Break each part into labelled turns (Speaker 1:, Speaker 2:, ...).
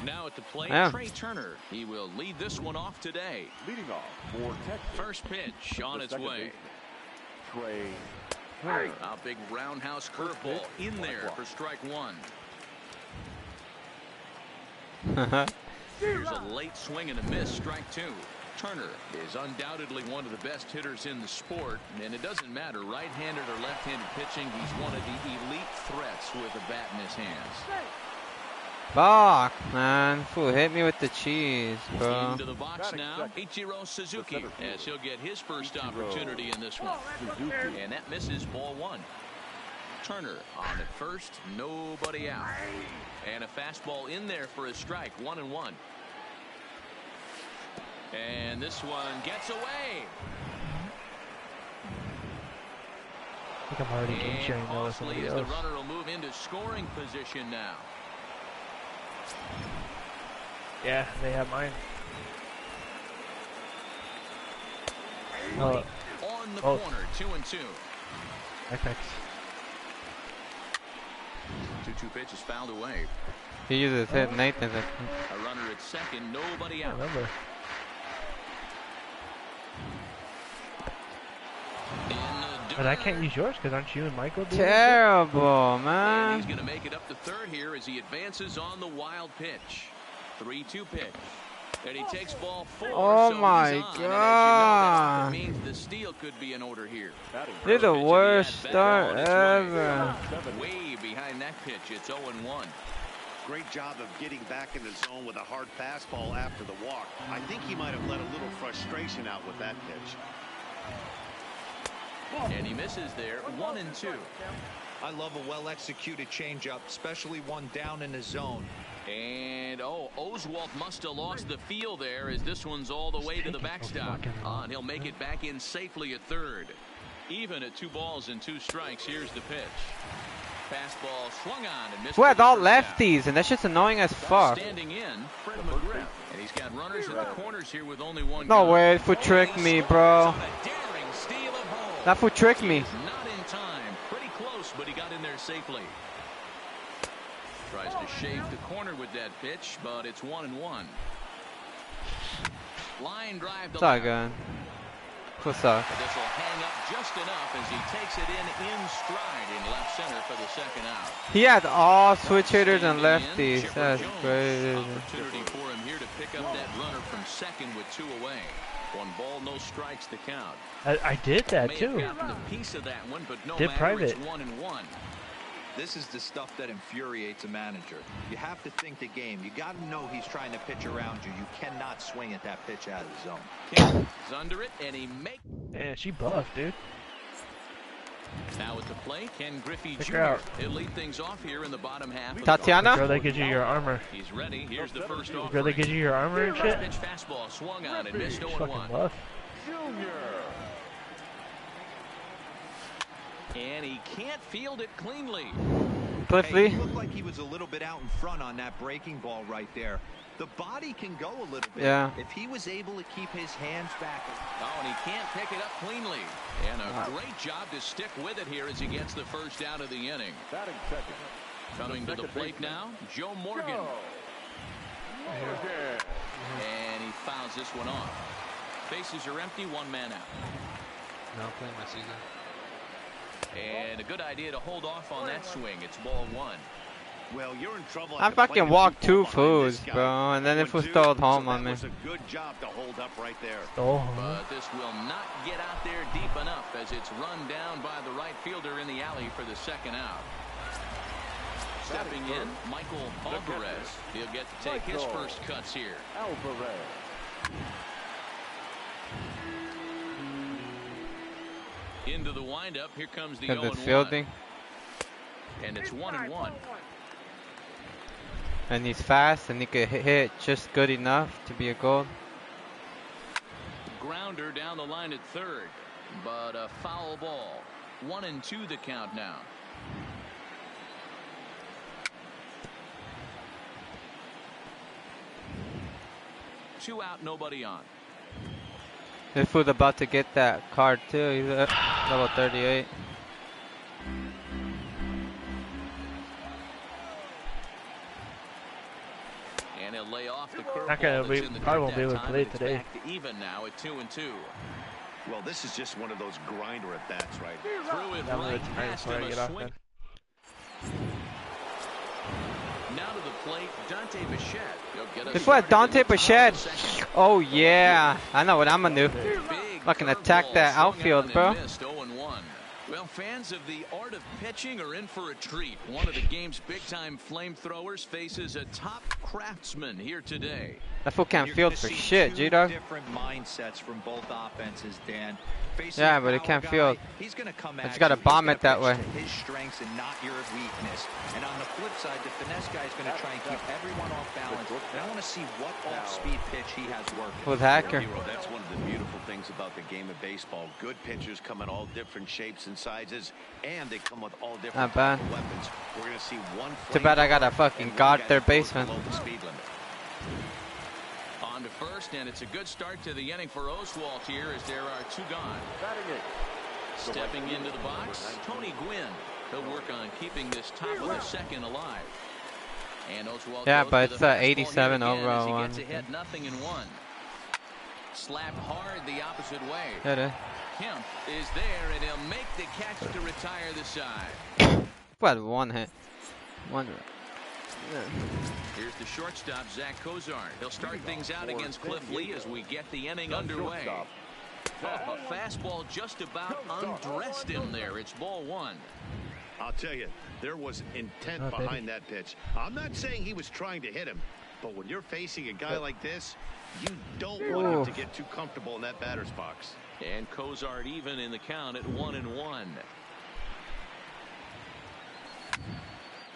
Speaker 1: Now at the plate, Trey Turner. He will lead this one off today.
Speaker 2: Leading off for Texas.
Speaker 1: First pitch on its way.
Speaker 2: Trey
Speaker 1: Turner. A big roundhouse curveball in there for strike one. Here's a late swing and a miss, strike two. Turner is undoubtedly one of the best hitters in the sport, and it doesn't matter right-handed or left-handed pitching. He's one of the elite threats with a bat in his hands.
Speaker 3: Fuck, man. Fool hit me with the cheese, bro.
Speaker 1: Into the box now, Ichiro Suzuki, as he'll get his first opportunity in this one. And that misses, ball one. Turner on at first, nobody out. And a fastball in there for a strike, 1-1. And this one gets away.
Speaker 4: I think I'm already game sharing now with somebody else.
Speaker 1: The runner will move into scoring position now.
Speaker 4: Yeah, they have mine.
Speaker 1: On the corner, 2-2.
Speaker 4: FX.
Speaker 1: 2-2 pitch is fouled away.
Speaker 3: He uses hit Nathan.
Speaker 1: A runner at second, nobody out.
Speaker 4: Remember. But I can't use yours because aren't you and Michael doing
Speaker 3: terrible, man.
Speaker 1: And he's going to make it up to third here as he advances on the wild pitch. 3-2 pitch. And he takes ball four.
Speaker 3: Oh
Speaker 1: so
Speaker 3: my God.
Speaker 1: That means the steal could be in order here.
Speaker 3: You're the worst start ever.
Speaker 1: Way behind that pitch. It's 0-1.
Speaker 5: Great job of getting back in the zone with a hard fastball after the walk. I think he might have let a little frustration out with that pitch.
Speaker 1: And he misses there, 1-2.
Speaker 6: I love a well-executed changeup, especially one down in the zone.
Speaker 1: And, Oswalt must have lost the feel there as this one's all the way to the backstop. And he'll make it back in safely at third. Even at 2 balls and 2 strikes, here's the pitch. Fastball swung on and missed.
Speaker 3: We're all lefties, and that shit's annoying as fuck.
Speaker 1: Standing in, Fred McGriff. And he's got runners in the corners here with only one.
Speaker 3: No way, fool tricked me, bro. That fool tricked me.
Speaker 1: Not in time. Pretty close, but he got in there safely. Tries to shave the corner with that pitch, but it's 1-1. Line drive.
Speaker 3: It's all good. What's up?
Speaker 1: This will hang up just enough as he takes it in stride in left center for the second out.
Speaker 3: He had all switch hitters and lefties. That's great.
Speaker 1: Opportunity for him here to pick up that runner from second with 2 away. 1 ball, no strikes to count.
Speaker 4: I did that too.
Speaker 1: A piece of that one, but no
Speaker 4: did
Speaker 1: matter,
Speaker 4: private.
Speaker 1: it's 1-1.
Speaker 6: This is the stuff that infuriates a manager. You have to think the game. You got to know he's trying to pitch around you. You cannot swing at that pitch out of the zone.
Speaker 1: He's under it, and he makes.
Speaker 4: Man, she buffed, dude.
Speaker 1: Now at the plate, Ken Griffey Jr. He'll lead things off here in the bottom half.
Speaker 3: Tatiana?
Speaker 4: The girl that gives you your armor.
Speaker 1: He's ready. Here's the first
Speaker 4: the girl that gives you your armor and shit.
Speaker 1: Pitch fastball swung on and missed
Speaker 4: 0-1. Buff.
Speaker 1: And he can't field it cleanly.
Speaker 3: Cliffley.
Speaker 6: Hey, he looked like he was a little bit out in front on that breaking ball right there. The body can go a little bit.
Speaker 3: Yeah.
Speaker 6: If he was able to keep his hands back.
Speaker 1: Oh, and he can't pick it up cleanly. And a great job to stick with it here as he gets the first out of the inning. Coming to the plate now, Joe Morgan. And he fouls this one off. Bases are empty, 1 man out.
Speaker 7: No, playing my season.
Speaker 1: And a good idea to hold off on that swing. It's ball 1.
Speaker 5: Well, you're in trouble.
Speaker 3: I fucking walked 2 fools, bro, and then it was stalled home on me.
Speaker 5: That was a good job to hold up right there.
Speaker 1: But this will not get out there deep enough as it's run down by the right fielder in the alley for the second out. Stepping in, Michael Alvarez. He'll get to take his first cuts here. Into the windup. Here comes the 0-1.
Speaker 3: Fielding.
Speaker 1: And it's 1-1.
Speaker 3: And he's fast, and he could hit just good enough to be a goal.
Speaker 1: Grounder down the line at third, but a foul ball. 1-2 the count now. Two out, nobody on.
Speaker 3: This fool's about to get that card too. He's at level 38.
Speaker 1: And he'll lay off the curveball.
Speaker 4: Not gonna be, probably won't be able to play today.
Speaker 1: Back to even now at 2-2.
Speaker 5: Well, this is just one of those grinder at bats, right?
Speaker 1: Threw it
Speaker 4: I'm
Speaker 1: right
Speaker 4: gonna
Speaker 1: past
Speaker 4: try
Speaker 1: him.
Speaker 4: to
Speaker 1: A
Speaker 4: get off
Speaker 1: swing.
Speaker 4: then.
Speaker 1: Now to the plate, Dante Bichette. He'll get us
Speaker 3: Guess what?
Speaker 1: started
Speaker 3: Dante
Speaker 1: in the top of the
Speaker 3: Bichette.
Speaker 1: second.
Speaker 3: Oh yeah, I know what I'm gonna do.
Speaker 1: Big
Speaker 3: Fucking attack
Speaker 1: curveball
Speaker 3: that
Speaker 1: swung
Speaker 3: outfield,
Speaker 1: on
Speaker 3: bro.
Speaker 1: and missed, 0-1. Well, fans of the art of pitching are in for a treat. One of the game's big-time flamethrowers faces a top craftsman here today.
Speaker 3: That fool can't
Speaker 6: You're
Speaker 3: field
Speaker 6: gonna
Speaker 3: for
Speaker 6: see
Speaker 3: shit,
Speaker 6: two
Speaker 3: G-Dog.
Speaker 6: different mindsets from both offenses, Dan. Facing
Speaker 3: Yeah,
Speaker 6: a
Speaker 3: but he
Speaker 6: power
Speaker 3: can't
Speaker 6: guy,
Speaker 3: field.
Speaker 6: He's going to come
Speaker 3: But
Speaker 6: at
Speaker 3: you gotta
Speaker 6: He's
Speaker 3: bomb
Speaker 6: gonna
Speaker 3: it that
Speaker 6: pitch
Speaker 3: way.
Speaker 6: to his strengths and not your weakness. And on the flip side, the finesse guy is going to try and keep everyone off balance. And I want to see what off-speed pitch he has working.
Speaker 3: With Hacker.
Speaker 5: Hero, that's one of the beautiful things about the game of baseball. Good pitchers come in all different shapes and sizes, and they come with all different
Speaker 3: Not bad.
Speaker 5: types of weapons. We're going to see one.
Speaker 3: Too bad I got a fucking god third baseman.
Speaker 5: Below the speed limit.
Speaker 1: On to first, and it's a good start to the inning for Oswalt here as there are two gone. Stepping into the box, Tony Gwynn. He'll work on keeping this top of the second alive. And Oswalt
Speaker 3: Yeah,
Speaker 1: goes
Speaker 3: but
Speaker 1: to
Speaker 3: it's
Speaker 1: the
Speaker 3: a
Speaker 1: fastball
Speaker 3: 87
Speaker 1: here again
Speaker 3: overall
Speaker 1: as he
Speaker 3: one.
Speaker 1: gets ahead 0-1. Slapped hard the opposite way.
Speaker 3: Hit it.
Speaker 1: Kemp is there, and he'll make the catch to retire the side.
Speaker 3: What one hit? One.
Speaker 1: Here's the shortstop, Zach Cozart. He'll start things out against Cliff Lee as we get the inning underway. Oh, a fastball just about undressed him there. It's ball one.
Speaker 5: I'll tell you, there was intent behind that pitch. I'm not saying he was trying to hit him, but when you're facing a guy like this, you don't want him to get too comfortable in that batter's box.
Speaker 1: And Cozart even in the count at 1-1.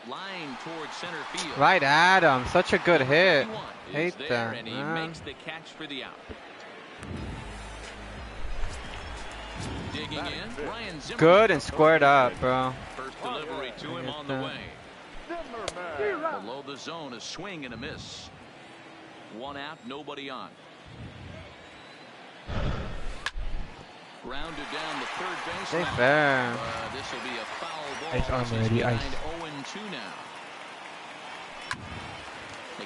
Speaker 1: Line towards center field.
Speaker 3: Right at him. Such a good hit.
Speaker 1: Hate
Speaker 3: Hate
Speaker 1: there,
Speaker 3: that.
Speaker 1: and he makes the catch for the out. Digging in, Ryan Zimmerman.
Speaker 3: Good and squared up, bro.
Speaker 1: First delivery to him on the way. Below the zone, a swing and a miss. One out, nobody on. Grounded down the third base
Speaker 3: Stay
Speaker 1: line.
Speaker 3: fair.
Speaker 1: This will be a foul ball.
Speaker 4: Ice armor,
Speaker 1: He's
Speaker 4: Eddie,
Speaker 1: behind
Speaker 4: ice.
Speaker 1: 0-2 now.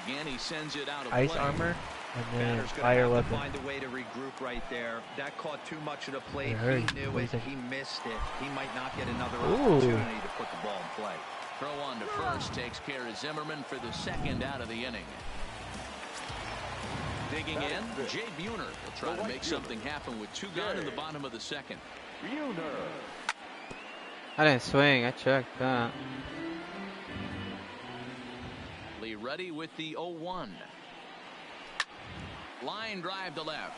Speaker 1: Again, he sends it out of
Speaker 4: Ice
Speaker 1: play.
Speaker 4: armor and then
Speaker 6: Batter's gonna
Speaker 4: fire
Speaker 6: have to
Speaker 4: weapon.
Speaker 6: find a way to regroup right there. That caught too much of the plate.
Speaker 4: It hurt.
Speaker 6: He knew
Speaker 4: What do you
Speaker 6: it.
Speaker 4: think?
Speaker 6: He missed it. He might not get another
Speaker 4: Ooh.
Speaker 6: opportunity to put the ball in play.
Speaker 1: Throw on to first takes care of Zimmerman for the second out of the inning. Digging in, Jay Buhner will try to make something happen with two gone in the bottom of the second.
Speaker 3: I didn't swing. I checked that.
Speaker 1: Lee ready with the 0-1. Line drive to left.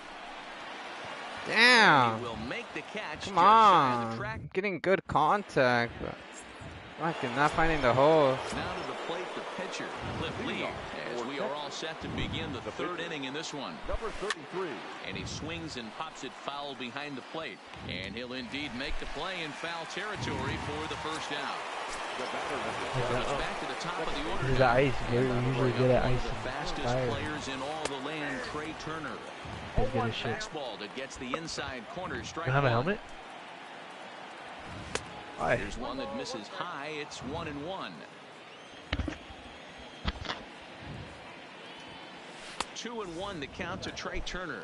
Speaker 3: Damn.
Speaker 1: He will make the catch.
Speaker 3: Come
Speaker 1: just shy of the
Speaker 3: on.
Speaker 1: track.
Speaker 3: Getting good contact. But fucking not finding the hole.
Speaker 1: Now to the plate, the pitcher, Cliff Lee, as we are all set to begin the third inning in this one.
Speaker 2: Number 33.
Speaker 1: And he swings and pops it foul behind the plate. And he'll indeed make the play in foul territory for the first out. It's back to the top of the order.
Speaker 4: This is the ice. They're usually good at
Speaker 1: One
Speaker 4: ice
Speaker 1: of the
Speaker 4: and
Speaker 1: fastest
Speaker 4: fire.
Speaker 1: players in all the land, Trey Turner.
Speaker 4: He's good as shit.
Speaker 1: Fastball that gets the inside corner strike.
Speaker 4: You have a
Speaker 1: one.
Speaker 4: helmet? Why?
Speaker 1: There's one that misses high. It's 1-1. 2-1 the count to Trey Turner.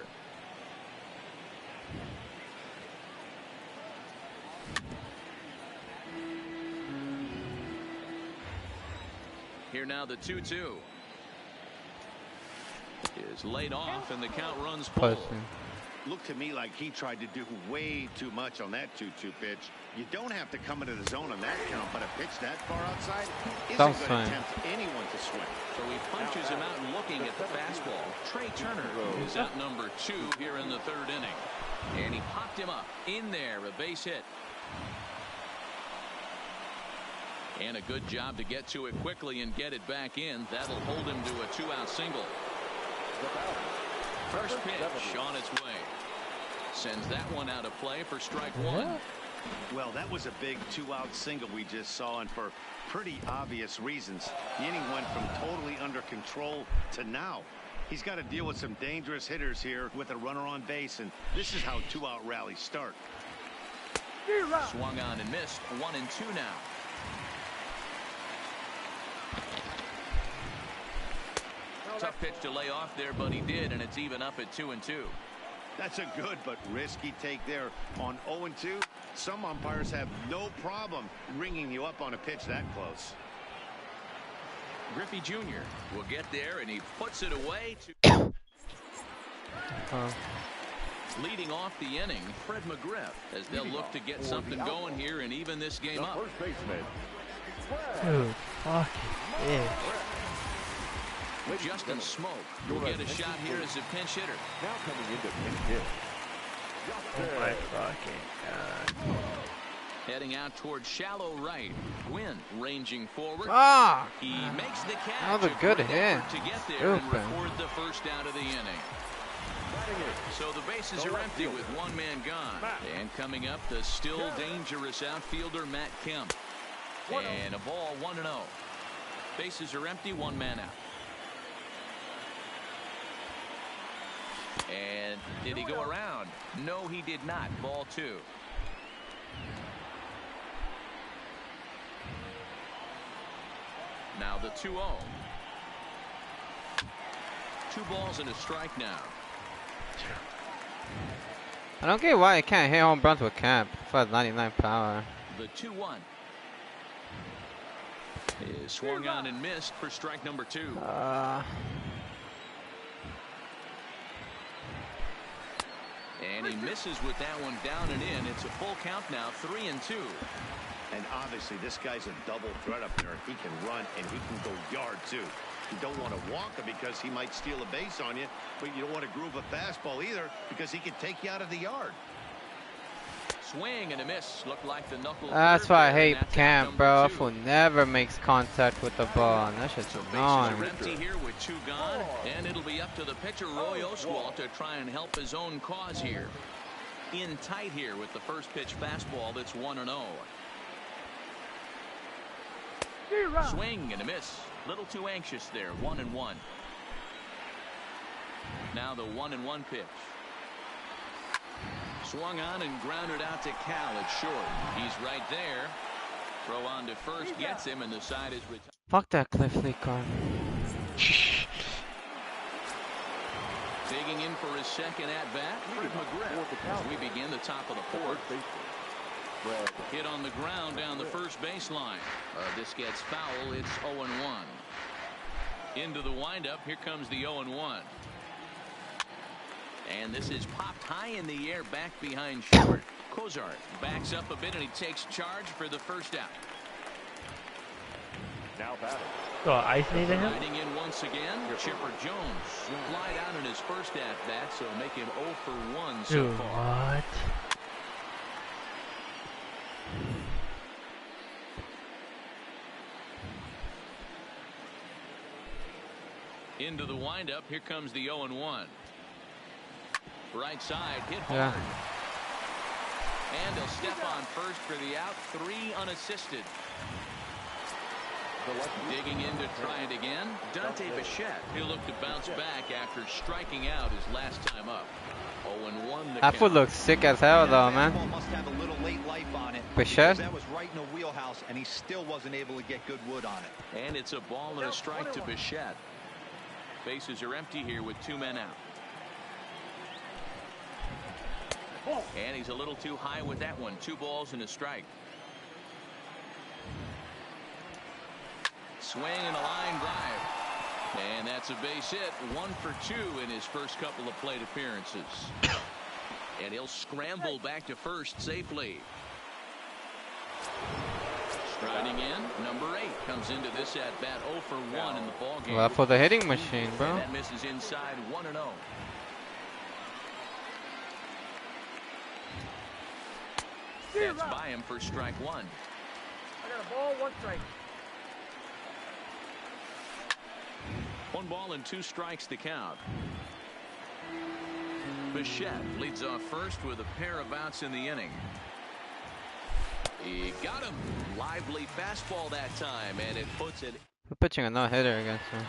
Speaker 1: Here now the 2-2 is laid off and the count runs full.
Speaker 3: Pussy.
Speaker 5: Looked to me like he tried to do way too much on that 2-2 pitch. You don't have to come into the zone on that count, but a pitch that far outside isn't going to
Speaker 3: swing.
Speaker 5: tempt anyone to swing.
Speaker 1: So he punches him out and looking at the fastball. Trey Turner is out number 2 here in the third inning. And he popped him up in there, a base hit. And a good job to get to it quickly and get it back in. That'll hold him to a 2-out single. First pitch on its way. Sends that one out of play for strike one.
Speaker 5: Well, that was a big 2-out single we just saw, and for pretty obvious reasons. The inning went from totally under control to now. He's got to deal with some dangerous hitters here with a runner on base, and this is how 2-out rallies start.
Speaker 1: Swung on and missed. 1-2 now. tough pitch to lay off there, but he did, and it's even up at 2-2.
Speaker 5: That's a good but risky take there on 0-2. Some umpires have no problem ringing you up on a pitch that close.
Speaker 1: Griffey Jr. will get there, and he puts it away. Leading off the inning, Fred McGriff, as they'll look to get something going here and even this game up.
Speaker 2: First baseman.
Speaker 4: Dude, fucking bitch.
Speaker 1: Justin Smoke will get a shot here as a pinch hitter.
Speaker 2: Now coming into pinch hit.
Speaker 4: Oh my fucking god.
Speaker 1: Heading out towards shallow right. Gwynn ranging forward.
Speaker 3: Ah!
Speaker 1: He makes the catch.
Speaker 3: That was a good hit.
Speaker 1: To get there and
Speaker 3: Stupid.
Speaker 1: record the first out of the inning. So the bases are empty with one man gone. And coming up, the still dangerous outfielder Matt Kemp. And a ball 1-0. Bases are empty, one man out. And did he go around? No, he did not. Ball 2. Now the 2-0. 2 balls and a strike now.
Speaker 3: I don't get why I can't hit home runs with Camp. For 99 power.
Speaker 1: The 2-1 is swung on and missed for strike number 2. And he misses with that one down and in. It's a full count now, 3-2.
Speaker 5: And obviously this guy's a double threat up there. He can run and he can go yard too. You don't want to walk him because he might steal a base on you, but you don't want to groove a fastball either because he can take you out of the yard.
Speaker 1: Swing and a miss. Looked like the knuckle.
Speaker 3: That's why I hate Camp, bro. Fool never makes contact with the ball. And that's just annoying.
Speaker 1: Bases are empty here with 2 gone, and it'll be up to the pitcher Roy Oswalt to try and help his own cause here. In tight here with the first pitch fastball. That's 1-0. Swing and a miss. Little too anxious there. 1-1. Now the 1-1 pitch. Swung on and grounded out to Cal at short. He's right there. Throw on to first gets him, and the side is retired.
Speaker 3: Fuck that Cliff Lee card.
Speaker 1: Digging in for his second at bat, Fred McGriff. As we begin the top of the 4th. Hit on the ground down the first baseline. This gets foul. It's 0-1. Into the windup. Here comes the 0-1. And this is popped high in the air back behind short. Cozart backs up a bit and he takes charge for the first out.
Speaker 2: Now batting.
Speaker 4: So ice needed him?
Speaker 1: Riding in once again, Chipper Jones. Fly down in his first at bat, so make him 0 for 1 so
Speaker 4: Dude,
Speaker 1: far.
Speaker 4: what?
Speaker 1: Into the windup. Here comes the 0-1. Right side, hit hard. And he'll step on first for the out. 3 unassisted. Digging in to try it again. Dante Bichette. He'll look to bounce back after striking out his last time up. 0-1.
Speaker 3: That foot looks sick as hell, though, man.
Speaker 6: Must have a little late life on it.
Speaker 3: Bichette?
Speaker 6: That was right in the wheelhouse, and he still wasn't able to get good wood on it.
Speaker 1: And it's a ball and a strike to Bichette. Bases are empty here with 2 men out. And he's a little too high with that one. 2 balls and a strike. Swing and a line drive. And that's a base hit. 1 for 2 in his first couple of plate appearances. And he'll scramble back to first safely. Striding in, number 8 comes into this at bat 0 for 1 in the ball game.
Speaker 3: Well, for the hitting machine, bro.
Speaker 1: And that misses inside 1-0. That's by him for strike 1.
Speaker 8: I got a ball, 1 strike.
Speaker 1: 1 ball and 2 strikes to count. Bichette leads off first with a pair of outs in the inning. He got him. Lively fastball that time, and it puts it.
Speaker 3: We're pitching a no-hitter against him.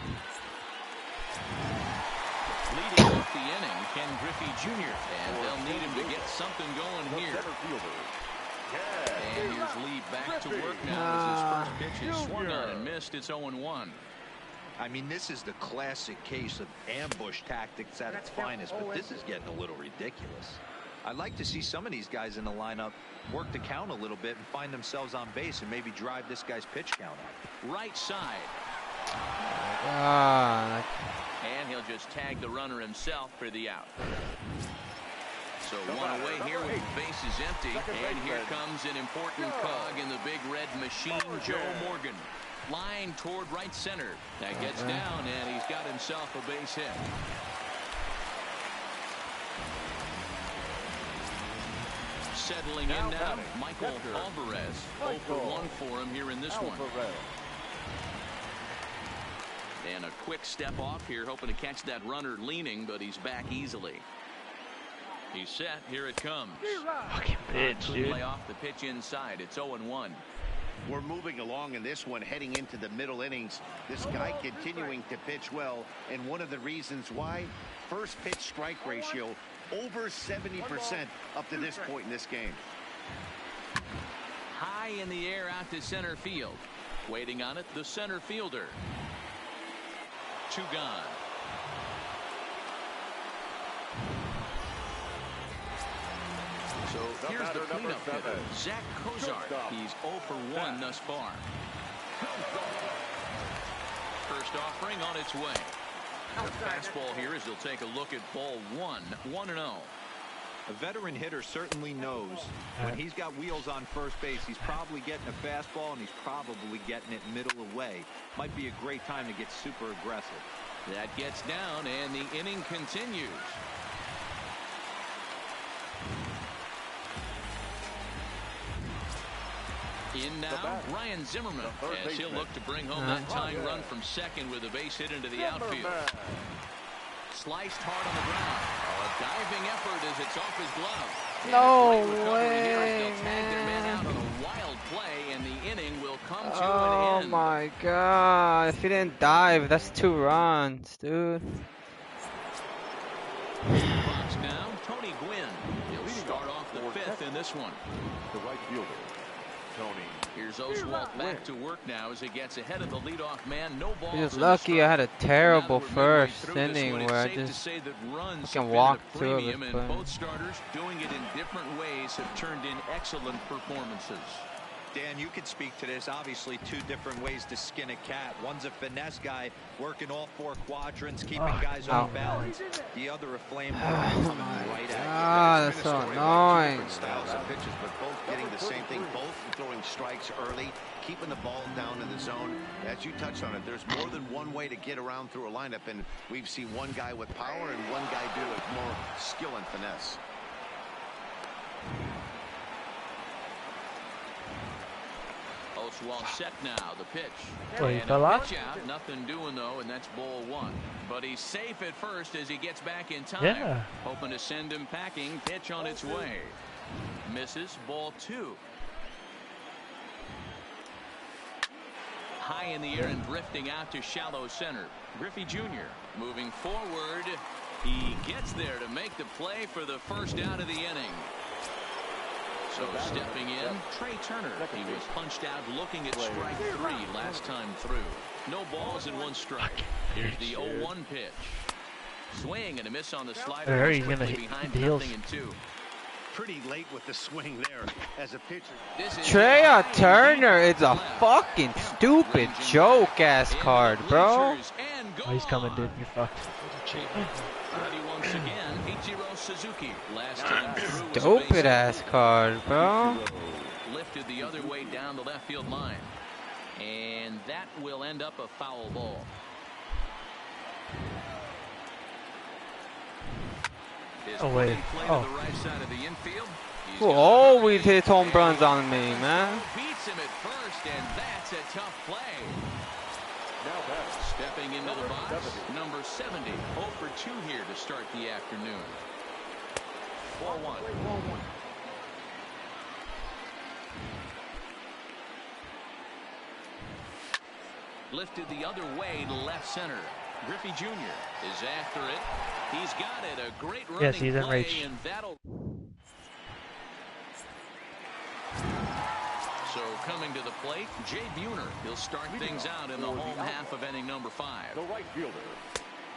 Speaker 1: Leading off the inning, Ken Griffey Jr. And they'll need him to get something going here. And here's Lee back to work now as his first pitch is swung on and missed. It's 0-1.
Speaker 6: I mean, this is the classic case of ambush tactics at its finest, but this is getting a little ridiculous. I'd like to see some of these guys in the lineup work the count a little bit and find themselves on base and maybe drive this guy's pitch count up.
Speaker 1: Right side. And he'll just tag the runner himself for the out. So one away here with the bases empty. And here comes an important cog in the big red machine, Joe Morgan. Line toward right center. That gets down, and he's got himself a base hit. Settling in now, Michael Alvarez. 0 for 1 for him here in this one. And a quick step off here, hoping to catch that runner leaning, but he's back easily. He's set. Here it comes.
Speaker 4: Fucking bitch, dude.
Speaker 1: Play off the pitch inside. It's 0-1.
Speaker 5: We're moving along in this one, heading into the middle innings. This guy continuing to pitch well, and one of the reasons why, first pitch strike ratio over 70% up to this point in this game.
Speaker 1: High in the air out to center field. Waiting on it, the center fielder. 2 gone. So here's the cleanup hitter, Zach Cozart. He's 0 for 1 thus far. First offering on its way. The fastball here as he'll take a look at ball 1, 1-0.
Speaker 6: A veteran hitter certainly knows when he's got wheels on first base, he's probably getting a fastball and he's probably getting it middle away. Might be a great time to get super aggressive.
Speaker 1: That gets down, and the inning continues. In now, Ryan Zimmerman, as he'll look to bring home that tying run from second with a base hit into the outfield. Sliced hard on the ground. A diving effort as it's off his glove.
Speaker 3: No way,
Speaker 1: man. Out on a wild play, and the inning will come to
Speaker 3: Oh
Speaker 1: an end.
Speaker 3: my god. If he didn't dive, that's 2 runs, dude.
Speaker 1: Box now, Tony Gwynn. He'll start off the 5th in this one.
Speaker 2: The right fielder, Tony.
Speaker 1: Here's Oswalt back to work now as he gets ahead of the leadoff man. No balls.
Speaker 3: Just lucky I had a terrible first inning where I just fucking walked through it.
Speaker 1: And both starters doing it in different ways have turned in excellent performances.
Speaker 6: Dan, you could speak to this. Obviously, 2 different ways to skin a cat. One's a finesse guy working all 4 quadrants, keeping guys off balance. The other a flamethrower coming right at you.
Speaker 3: That's so annoying.
Speaker 5: Different styles of pitches, but both getting the same thing. Both throwing strikes early, keeping the ball down in the zone. As you touched on it, there's more than one way to get around through a lineup, and we've seen one guy with power and one guy do it with more skill and finesse.
Speaker 1: Oswalt set now, the pitch.
Speaker 4: Well, he
Speaker 1: And
Speaker 4: fell
Speaker 1: a
Speaker 4: out?
Speaker 1: pitch out, nothing doing though, and that's ball 1. But he's safe at first as he gets back in time.
Speaker 4: Yeah.
Speaker 1: Hoping to send him packing, pitch on its way. Misses, ball 2. High in the air and drifting out to shallow center. Griffey Jr. moving forward. He gets there to make the play for the first out of the inning. So stepping in, Trey Turner. He was punched out looking at strike 3 last time through. No balls and 1 strike. Here's the 0-1 pitch. Swing and a miss on the slider.
Speaker 4: There, he's gonna
Speaker 1: Quickly
Speaker 4: hit
Speaker 1: behind
Speaker 4: the heels.
Speaker 1: 0-2.
Speaker 5: Pretty late with the swing there as a pitcher.
Speaker 3: Trey Turner is a fucking stupid joke-ass card, bro.
Speaker 4: Oh, he's coming, dude. You're fucked.
Speaker 1: Ready once again, Ichiro Suzuki. Last time through was a
Speaker 3: Stupid-ass card, bro.
Speaker 1: lifted the other way down the left field line. And that will end up a foul ball.
Speaker 4: Oh, wait. Oh.
Speaker 1: To the right side of the infield.
Speaker 3: Who always hits home runs on me, man.
Speaker 1: Beats him at first, and that's a tough play.
Speaker 2: Now back.
Speaker 1: Stepping into the box, number 70. 0 for 2 here to start the afternoon. 4-1. Lifted the other way to left center. Griffey Jr. is after it. He's got it. A great running
Speaker 4: Yes, he's in
Speaker 1: play,
Speaker 4: reach.
Speaker 1: and that'll. So coming to the plate, Jay Buhner. He'll start things out in the home half of inning number 5.
Speaker 2: The right fielder.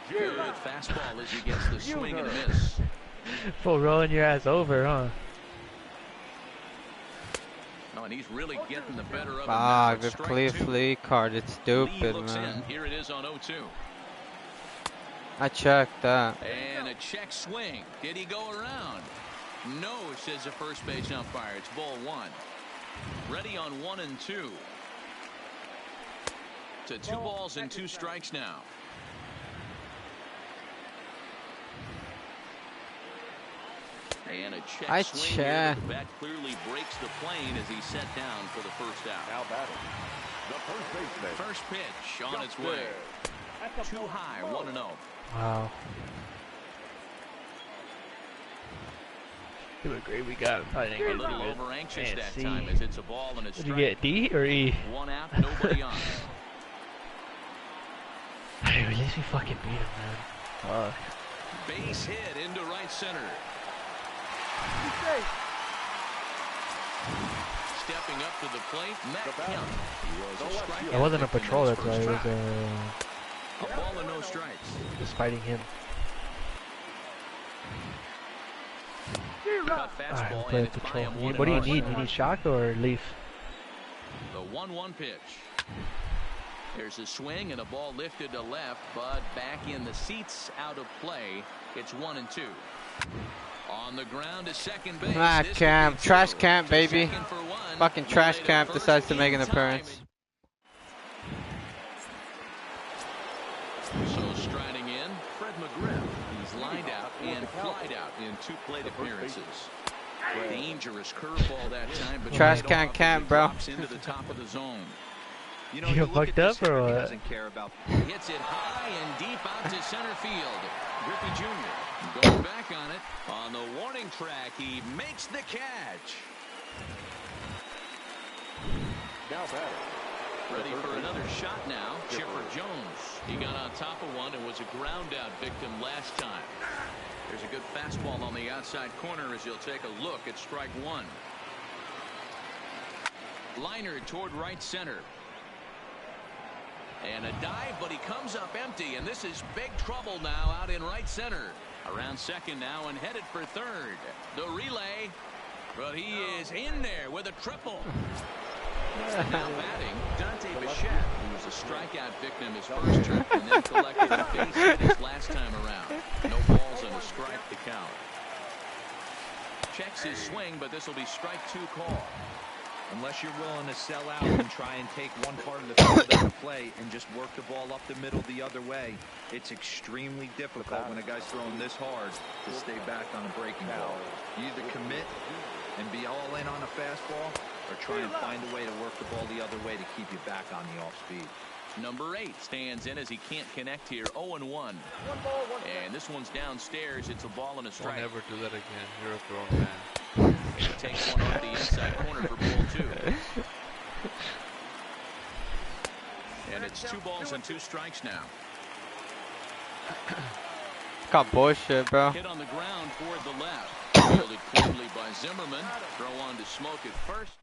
Speaker 1: Good fastball as he gets the swing and a miss.
Speaker 4: Full rolling your ass over, huh?
Speaker 1: Oh, and he's really getting the better of him.
Speaker 3: Ah,
Speaker 1: Now.
Speaker 3: good
Speaker 1: Strike
Speaker 3: clear
Speaker 1: 2.
Speaker 3: flea card. It's
Speaker 1: Lee
Speaker 3: stupid,
Speaker 1: looks
Speaker 3: man.
Speaker 1: in. Here it is on 0-2.
Speaker 3: I checked that.
Speaker 1: And a check swing. Did he go around? No, says the first base umpire. It's ball 1. Ready on 1 and 2. To 2 balls and 2 strikes now. And a check swing here. The bat clearly breaks the plane as he's set down for the first out.
Speaker 2: Now batting. The first baseman.
Speaker 1: First pitch on its way. Too high, 1-0.
Speaker 4: Wow. Do a great we got. Probably didn't
Speaker 1: A
Speaker 4: get
Speaker 1: little
Speaker 4: it.
Speaker 1: over anxious
Speaker 4: Man,
Speaker 1: that
Speaker 4: C.
Speaker 1: time as it's a ball and a strike.
Speaker 4: Did you get D or E?
Speaker 1: 1 out, nobody on.
Speaker 4: Hey, at least we fucking beat him, man. Fuck.
Speaker 1: Base hit into right center. Stepping up to the plate, Matt Kemp.
Speaker 4: That wasn't a patrol, that's why it was
Speaker 1: a ball and no strikes.
Speaker 4: just fighting him.
Speaker 1: Cut
Speaker 4: Alright,
Speaker 1: fastball
Speaker 4: we'll
Speaker 1: and
Speaker 4: play
Speaker 1: it's by
Speaker 4: patrol.
Speaker 1: him.
Speaker 4: What do you need? You need shock or leaf?
Speaker 1: The 1-1 pitch. There's a swing and a ball lifted to left, but back in the seats, out of play. It's 1 and 2. On the ground to second base.
Speaker 3: Ah, camp. Trash camp, baby. Fucking trash camp decides to make an appearance.
Speaker 1: So striding in, Fred McGriff. He's lined out and flied out in 2 plate appearances. Dangerous curveball that time, but
Speaker 3: Trash can camp, bro.
Speaker 1: drops into the top of the zone.
Speaker 6: You know,
Speaker 4: You
Speaker 6: you
Speaker 4: got
Speaker 6: look at
Speaker 4: fucked
Speaker 6: this
Speaker 4: up or
Speaker 6: hitter, he
Speaker 4: what?
Speaker 6: doesn't care about.
Speaker 1: Hits it high and deep out to center field. Griffey Jr. going back on it. On the warning track, he makes the catch.
Speaker 2: Now batting.
Speaker 1: Ready for another shot now. Chipper Jones. He got on top of one and was a ground out victim last time. There's a good fastball on the outside corner as he'll take a look at strike 1. Liner toward right center. And a dive, but he comes up empty, and this is big trouble now out in right center. Around second now and headed for third. The relay, but he is in there with a triple. Now batting, Dante Bichette, who was a strikeout victim his first trip and then collected a base hit his last time around. No balls and a strike to count. Checks his swing, but this will be strike 2 call.
Speaker 6: Unless you're willing to sell out and try and take one part of the field out of play and just work the ball up the middle the other way, it's extremely difficult when a guy's throwing this hard to stay back on a breaking ball. You either commit and be all in on a fastball or try and find a way to work the ball the other way to keep you back on the off speed.
Speaker 1: Number 8 stands in as he can't connect here. 0-1. And this one's downstairs. It's a ball and a strike.
Speaker 7: Don't ever do that again. You're a grown man.
Speaker 1: And he takes one off the inside corner for ball 2. And it's 2 balls and 2 strikes now.
Speaker 3: Got bullshit, bro.
Speaker 1: Hit on the ground toward the left. Fielded cleanly by Zimmerman. Throw on to Smoke at first.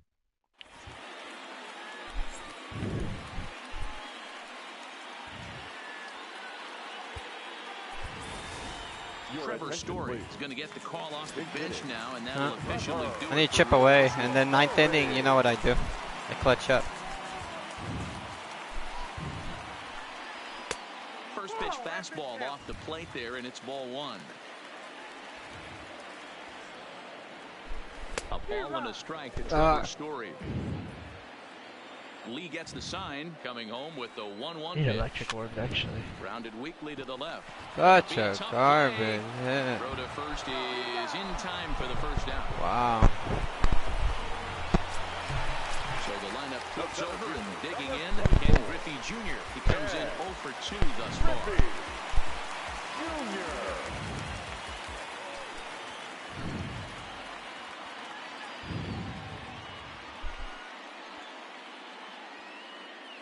Speaker 1: Trevor Story is going to get the call off the bench now, and that'll officially do it.
Speaker 3: I need to chip away, and then 9th inning, you know what I do. I clutch up.
Speaker 1: First pitch fastball off the plate there, and it's ball 1. A ball and a strike to Trevor Story. Lee gets the sign, coming home with the 1-1
Speaker 4: Need
Speaker 1: pitch.
Speaker 4: electric orb, actually.
Speaker 1: Rounded weakly to the left.
Speaker 3: Such
Speaker 1: Be
Speaker 3: a
Speaker 1: tough
Speaker 3: garbage.
Speaker 1: play.
Speaker 3: Yeah.
Speaker 1: Throw to first is in time for the first out.
Speaker 3: Wow.
Speaker 1: So the lineup flips over and digging in. Ken Griffey Jr. He comes in 0 for 2 thus far.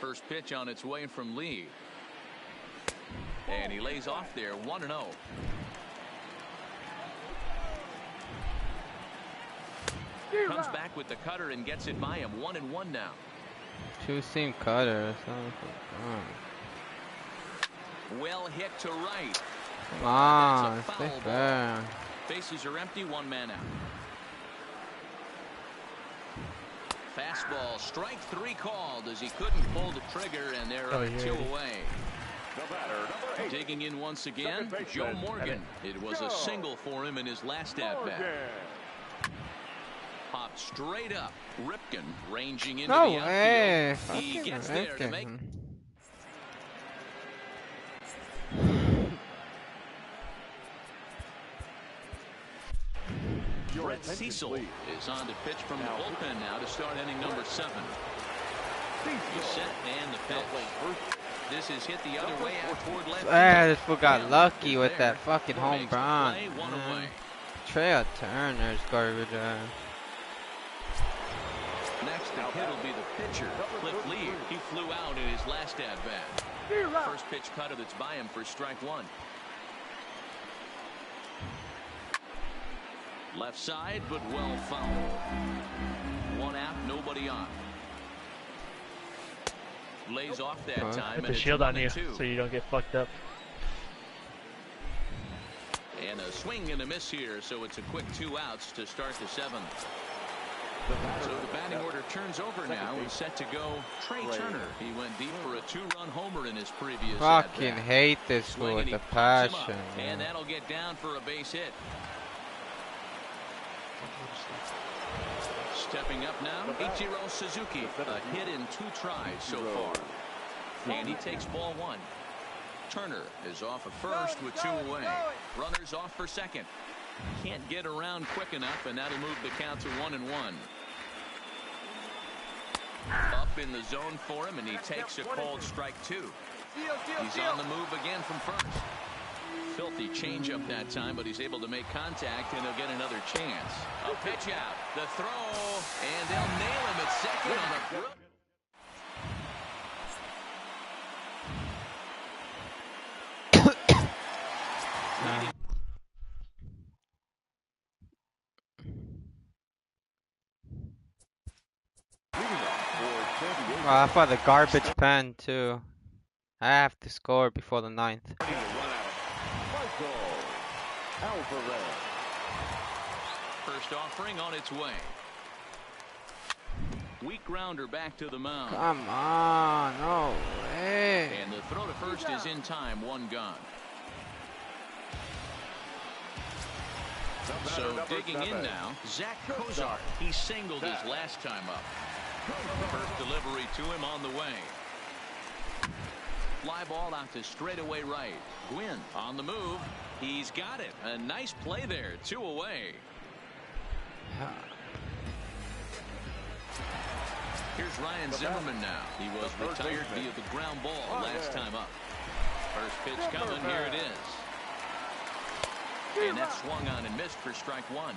Speaker 1: First pitch on its way from Lee. And he lays off there 1-0. Comes back with the cutter and gets it by him. 1-1 now.
Speaker 3: Two-seam cutter.
Speaker 1: Well hit to right.
Speaker 3: Come on,
Speaker 1: That's a
Speaker 3: stay
Speaker 1: foul
Speaker 3: fair.
Speaker 1: ball. Bases are empty. 1 man out. Fastball, strike 3 called as he couldn't pull the trigger, and they're 2 away.
Speaker 2: The batter, number 8.
Speaker 1: Digging in once again, Joe Morgan. It was a single for him in his last at-bat. Popped straight up. Ripken ranging into
Speaker 3: No
Speaker 1: the
Speaker 3: way.
Speaker 1: outfield. He gets there to make. Brett Cecil is on to pitch from the bullpen now to start inning number 7. He's set and the pitch. This is hit the other way out toward left.
Speaker 3: This fool got lucky with that fucking home run. Trey Turner's garbage.
Speaker 1: Next to hit will be the pitcher, Cliff Lee. He flew out in his last at-bat. First pitch cutter that's by him for strike 1. Left side, but well fouled. 1 out, nobody on. Lays off that time.
Speaker 4: Put the shield on you so you don't get fucked up.
Speaker 1: And a swing and a miss here, so it's a quick 2 outs to start the 7th. So the batting order turns over now and set to go Trey Turner. He went deep for a 2-run homer in his previous
Speaker 3: fucking
Speaker 1: at-bat.
Speaker 3: hate this fool with the passion.
Speaker 1: And that'll get down for a base hit. Stepping up now, Ichiro Suzuki. A hit in 2 tries so far. And he takes ball 1. Turner is off at first with 2 away. Runners off for second. Can't get around quick enough, and that'll move the count to 1-1. Up in the zone for him, and he takes a called strike 2. He's on the move again from first. Filthy changeup that time, but he's able to make contact, and he'll get another chance. A pitch out, the throw, and they'll nail him at second on a.
Speaker 3: I thought the garbage pen too. I have to score before the 9th.
Speaker 1: First offering on its way. Weak grounder back to the mound.
Speaker 3: Come on, no way.
Speaker 1: And the throw to first is in time. 1 gone. So digging in now, Zach Kozar. He singled his last time up. First delivery to him on the way. Fly ball out to straightaway right. Gwynn on the move. He's got it. A nice play there. 2 away. Here's Ryan Zimmerman now. He was retired via the ground ball last time up. First pitch coming. Here it is. And that swung on and missed for strike 1.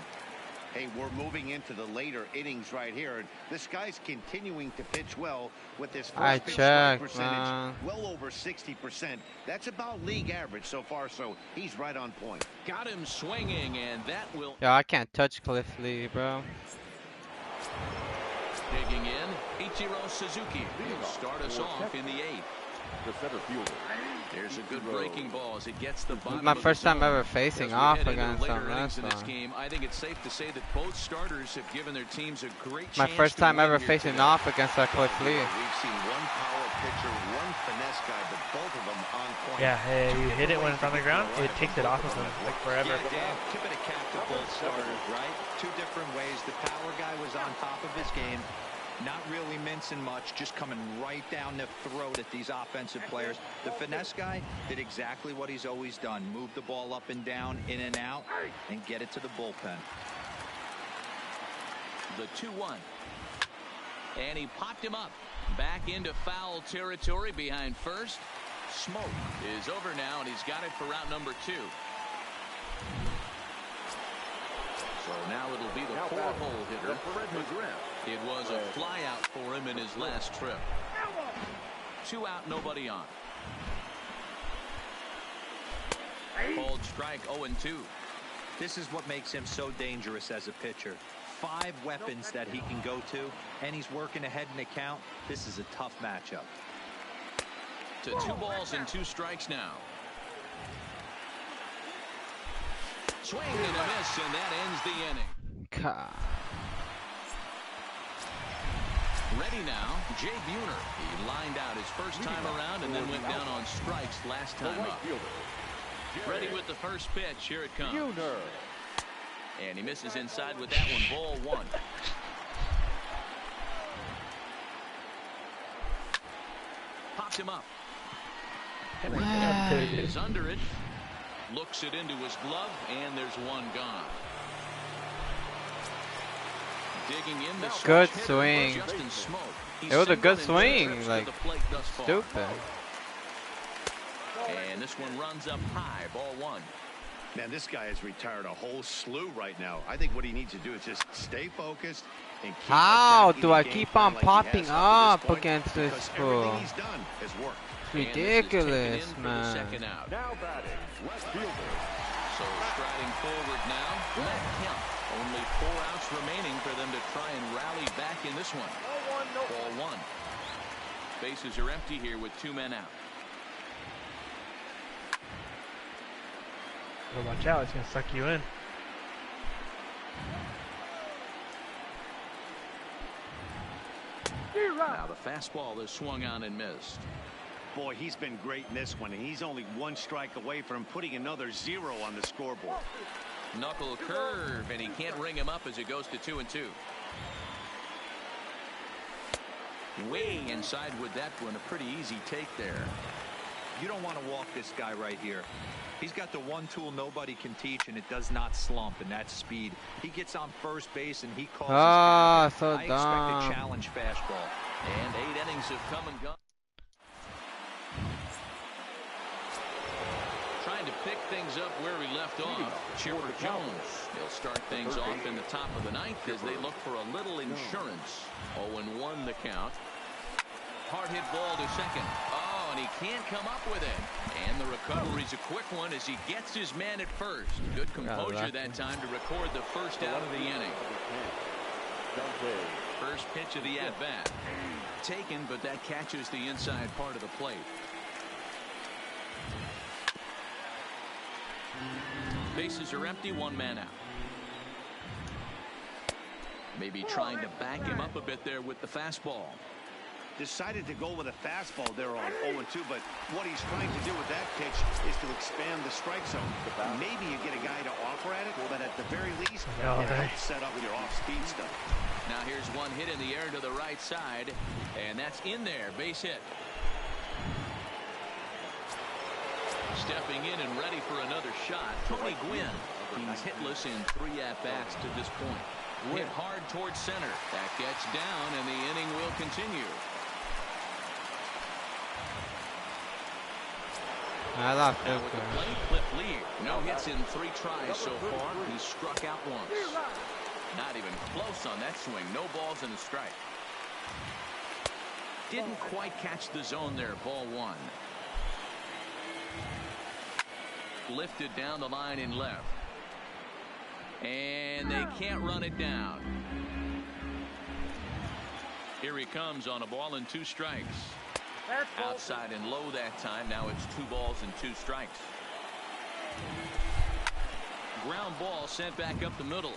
Speaker 5: Hey, we're moving into the later innings right here, and this guy's continuing to pitch well with his first pitch strike percentage well over 60%. That's about league average so far, so he's right on point.
Speaker 1: Got him swinging, and that will.
Speaker 3: Yeah, I can't touch Cliff Lee, bro.
Speaker 1: Digging in, Ichiro Suzuki. He'll start us off in the 8th.
Speaker 2: The center fielder.
Speaker 1: There's a good breaking ball as it gets the bottom.
Speaker 3: My first time ever facing off against him.
Speaker 1: That's in this game. I think it's safe to say that both starters have given their teams a great chance.
Speaker 3: My first time ever facing off against that Cliff Lee.
Speaker 5: We've seen one power pitcher, one finesse guy, but both of them on point.
Speaker 4: Yeah, hey, you hit it when it's on the ground, it takes it off of him like forever.
Speaker 6: Yeah, Dan, tip of the cap to both starters, right? 2 different ways. The power guy was on top of his game. Not really mincing much, just coming right down the throat at these offensive players. The finesse guy did exactly what he's always done. Move the ball up and down, in and out, and get it to the bullpen.
Speaker 1: The 2-1. And he popped him up. Back into foul territory behind first. Smoke is over now, and he's got it for route number 2. So now it'll be the 4-hole hitter. It was a fly out for him in his last trip. 2 out, nobody on. Called strike 0-2.
Speaker 6: This is what makes him so dangerous as a pitcher. 5 weapons that he can go to, and he's working ahead in the count. This is a tough matchup.
Speaker 1: To 2 balls and 2 strikes now. Swing and a miss, and that ends the inning.
Speaker 3: God.
Speaker 1: Ready now, JackBauerr. He lined out his first time around and then went down on strikes last time up. Ready with the first pitch. Here it comes. And he misses inside with that one. Ball 1. Popped him up. Is under it. Looks it into his glove, and there's one gone. Digging in the
Speaker 3: good swing. It was a good swing. Like, stupid.
Speaker 1: And this one runs up high. Ball 1.
Speaker 5: Man, this guy has retired a whole slew right now. I think what he needs to do is just stay focused and keep
Speaker 3: How do I
Speaker 5: the game
Speaker 3: keep on
Speaker 5: plan like he
Speaker 3: popping
Speaker 5: has up to
Speaker 3: up
Speaker 5: this point,
Speaker 3: against this
Speaker 5: because
Speaker 3: fool?
Speaker 5: everything he's done has worked.
Speaker 3: Ridiculous, man.
Speaker 2: Now batting, left fielder.
Speaker 1: So striding forward now, Matt Kemp. Only 4 outs remaining for them to try and rally back in this one. Ball 1. Bases are empty here with 2 men out.
Speaker 4: Well, watch out, it's gonna suck you in.
Speaker 1: Now the fastball is swung on and missed.
Speaker 5: Boy, he's been great in this one, and he's only 1 strike away from putting another 0 on the scoreboard.
Speaker 1: Knuckle curve, and he can't ring him up as it goes to 2-2. Way inside with that one. A pretty easy take there.
Speaker 6: You don't want to walk this guy right here. He's got the one tool nobody can teach, and it does not slump, and that's speed. He gets on first base, and he calls his
Speaker 3: so
Speaker 6: I expect
Speaker 3: dumb.
Speaker 6: a challenge fastball.
Speaker 1: And 8 innings have come and gone. Trying to pick things up where we left off. Chipper Jones. He'll start things off in the top of the 9th as they look for a little insurance. 0-1 the count. Hard hit ball to second. Oh, and he can't come up with it. And the recovery's a quick one as he gets his man at first. Good composure that time to record the first out of the inning. First pitch of the at-bat. Taken, but that catches the inside part of the plate. Bases are empty, 1 man out. Maybe trying to back him up a bit there with the fastball.
Speaker 5: Decided to go with a fastball there on 0-2, but what he's trying to do with that pitch is to expand the strike zone. Maybe you get a guy to offer at it, but at the very least, it helps set up your off-speed stuff.
Speaker 1: Now here's one hit in the air to the right side, and that's in there. Base hit. Stepping in and ready for another shot, Tony Gwynn. He's hitless in 3 at-bats to this point. Hit hard towards center. That gets down, and the inning will continue.
Speaker 3: I love
Speaker 1: Now with the plate, Cliff Lee. No hits in 3 tries so far. He struck out once. Not even close on that swing. No balls and a strike. Didn't quite catch the zone there. Ball 1. Lifted down the line in left. And they can't run it down. Here he comes on a ball and 2 strikes. Outside and low that time. Now it's 2 balls and 2 strikes. Ground ball sent back up the middle.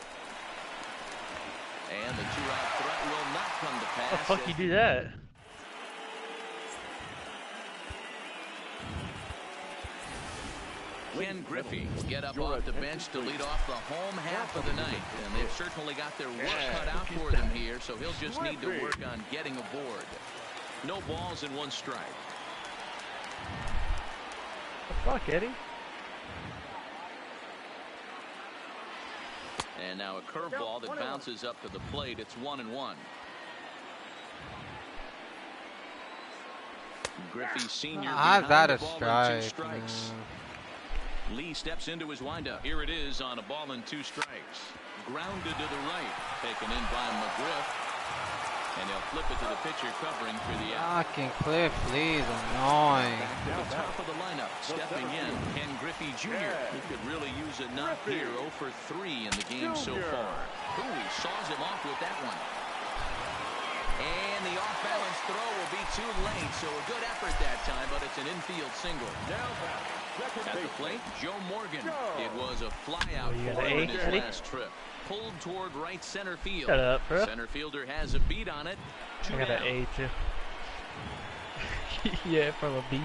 Speaker 1: And the 2-out threat will not come to pass.
Speaker 4: How the fuck you do that?
Speaker 1: Ken Griffey will get up off the bench to lead off the home half of the 9th. And they've certainly got their work cut out for them here, so he'll just need to work on getting aboard. No balls and 1 strike.
Speaker 4: The fuck, Eddie?
Speaker 1: And now a curveball that bounces up to the plate. It's 1-1. Griffey Sr.
Speaker 3: How's that a
Speaker 1: behind the ball
Speaker 3: strike?
Speaker 1: and 2 strikes. Lee steps into his windup. Here it is on a ball and 2 strikes. Grounded to the right. Taken in by McGriff. And they'll flip it to the pitcher covering for the out.
Speaker 3: Fucking Cliff Lee is annoying.
Speaker 1: Back to the top of the lineup. Stepping in, Ken Griffey. Griffey Jr. He could really use a knock here. 0 for 3 in the game so far. Ooh, he saws him off with that one. And the off-balance throw will be too late, so a good effort that time, but it's an infield single. At the plate, Joe Morgan. It was a fly-out for him in his last trip. Pulled toward right center field.
Speaker 4: Shut up, bro.
Speaker 1: Center fielder has a beat on it.
Speaker 4: I got an A too. Yeah, from a B.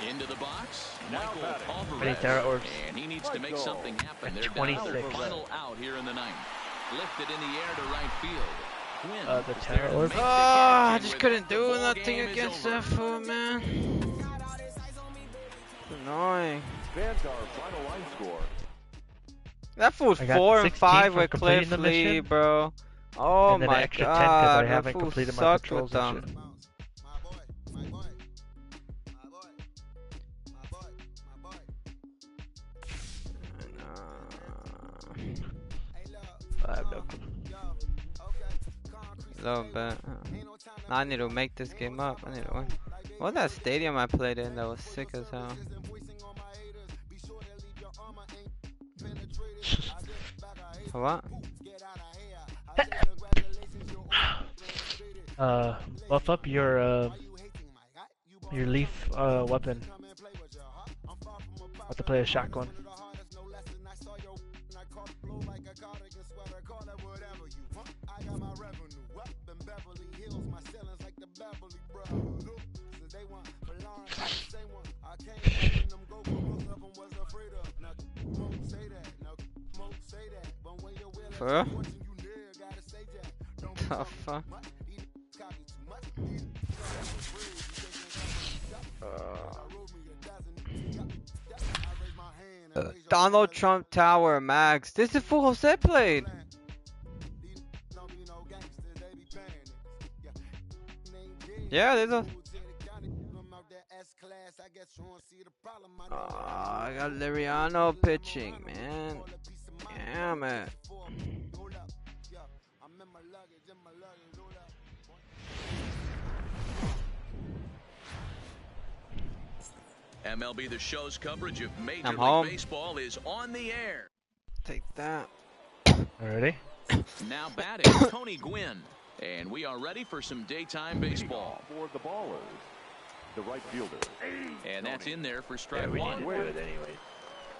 Speaker 1: Into the box, Michael Alvarez, and he needs to make something happen. They're down to their final out here in the ninth. Lifted in the air to right field. Quinn
Speaker 4: the Terra Orb.
Speaker 3: Oh, I just couldn't do nothing against that fool, man. It's annoying.
Speaker 2: Final line score.
Speaker 3: That fool's 4 and 5 with Cliff Lee, bro. Oh my
Speaker 4: extra 10
Speaker 3: god,
Speaker 4: I haven't
Speaker 3: that fool
Speaker 4: completed my
Speaker 3: sucked
Speaker 4: patrols
Speaker 3: with
Speaker 4: and
Speaker 3: them.
Speaker 4: shit. I have no clue.
Speaker 3: A little bit. I need to make this game up. I need to win. What was that stadium I played in that was sick as hell? What?
Speaker 4: Buff up your leaf weapon. Have to play a shotgun.
Speaker 3: For real? The fuck? Donald Trump Tower, Max. This is full Jose played. Yeah, there's a. I got Liriano pitching, man. Damn it.
Speaker 1: MLB The Show's coverage of Major League
Speaker 3: home.
Speaker 1: Baseball is on the air.
Speaker 3: Take that.
Speaker 4: Already?
Speaker 1: Now batting, Tony Gwynn. And we are ready for some daytime baseball.
Speaker 2: For the ballers, the right fielder.
Speaker 1: And that's in there for strike one.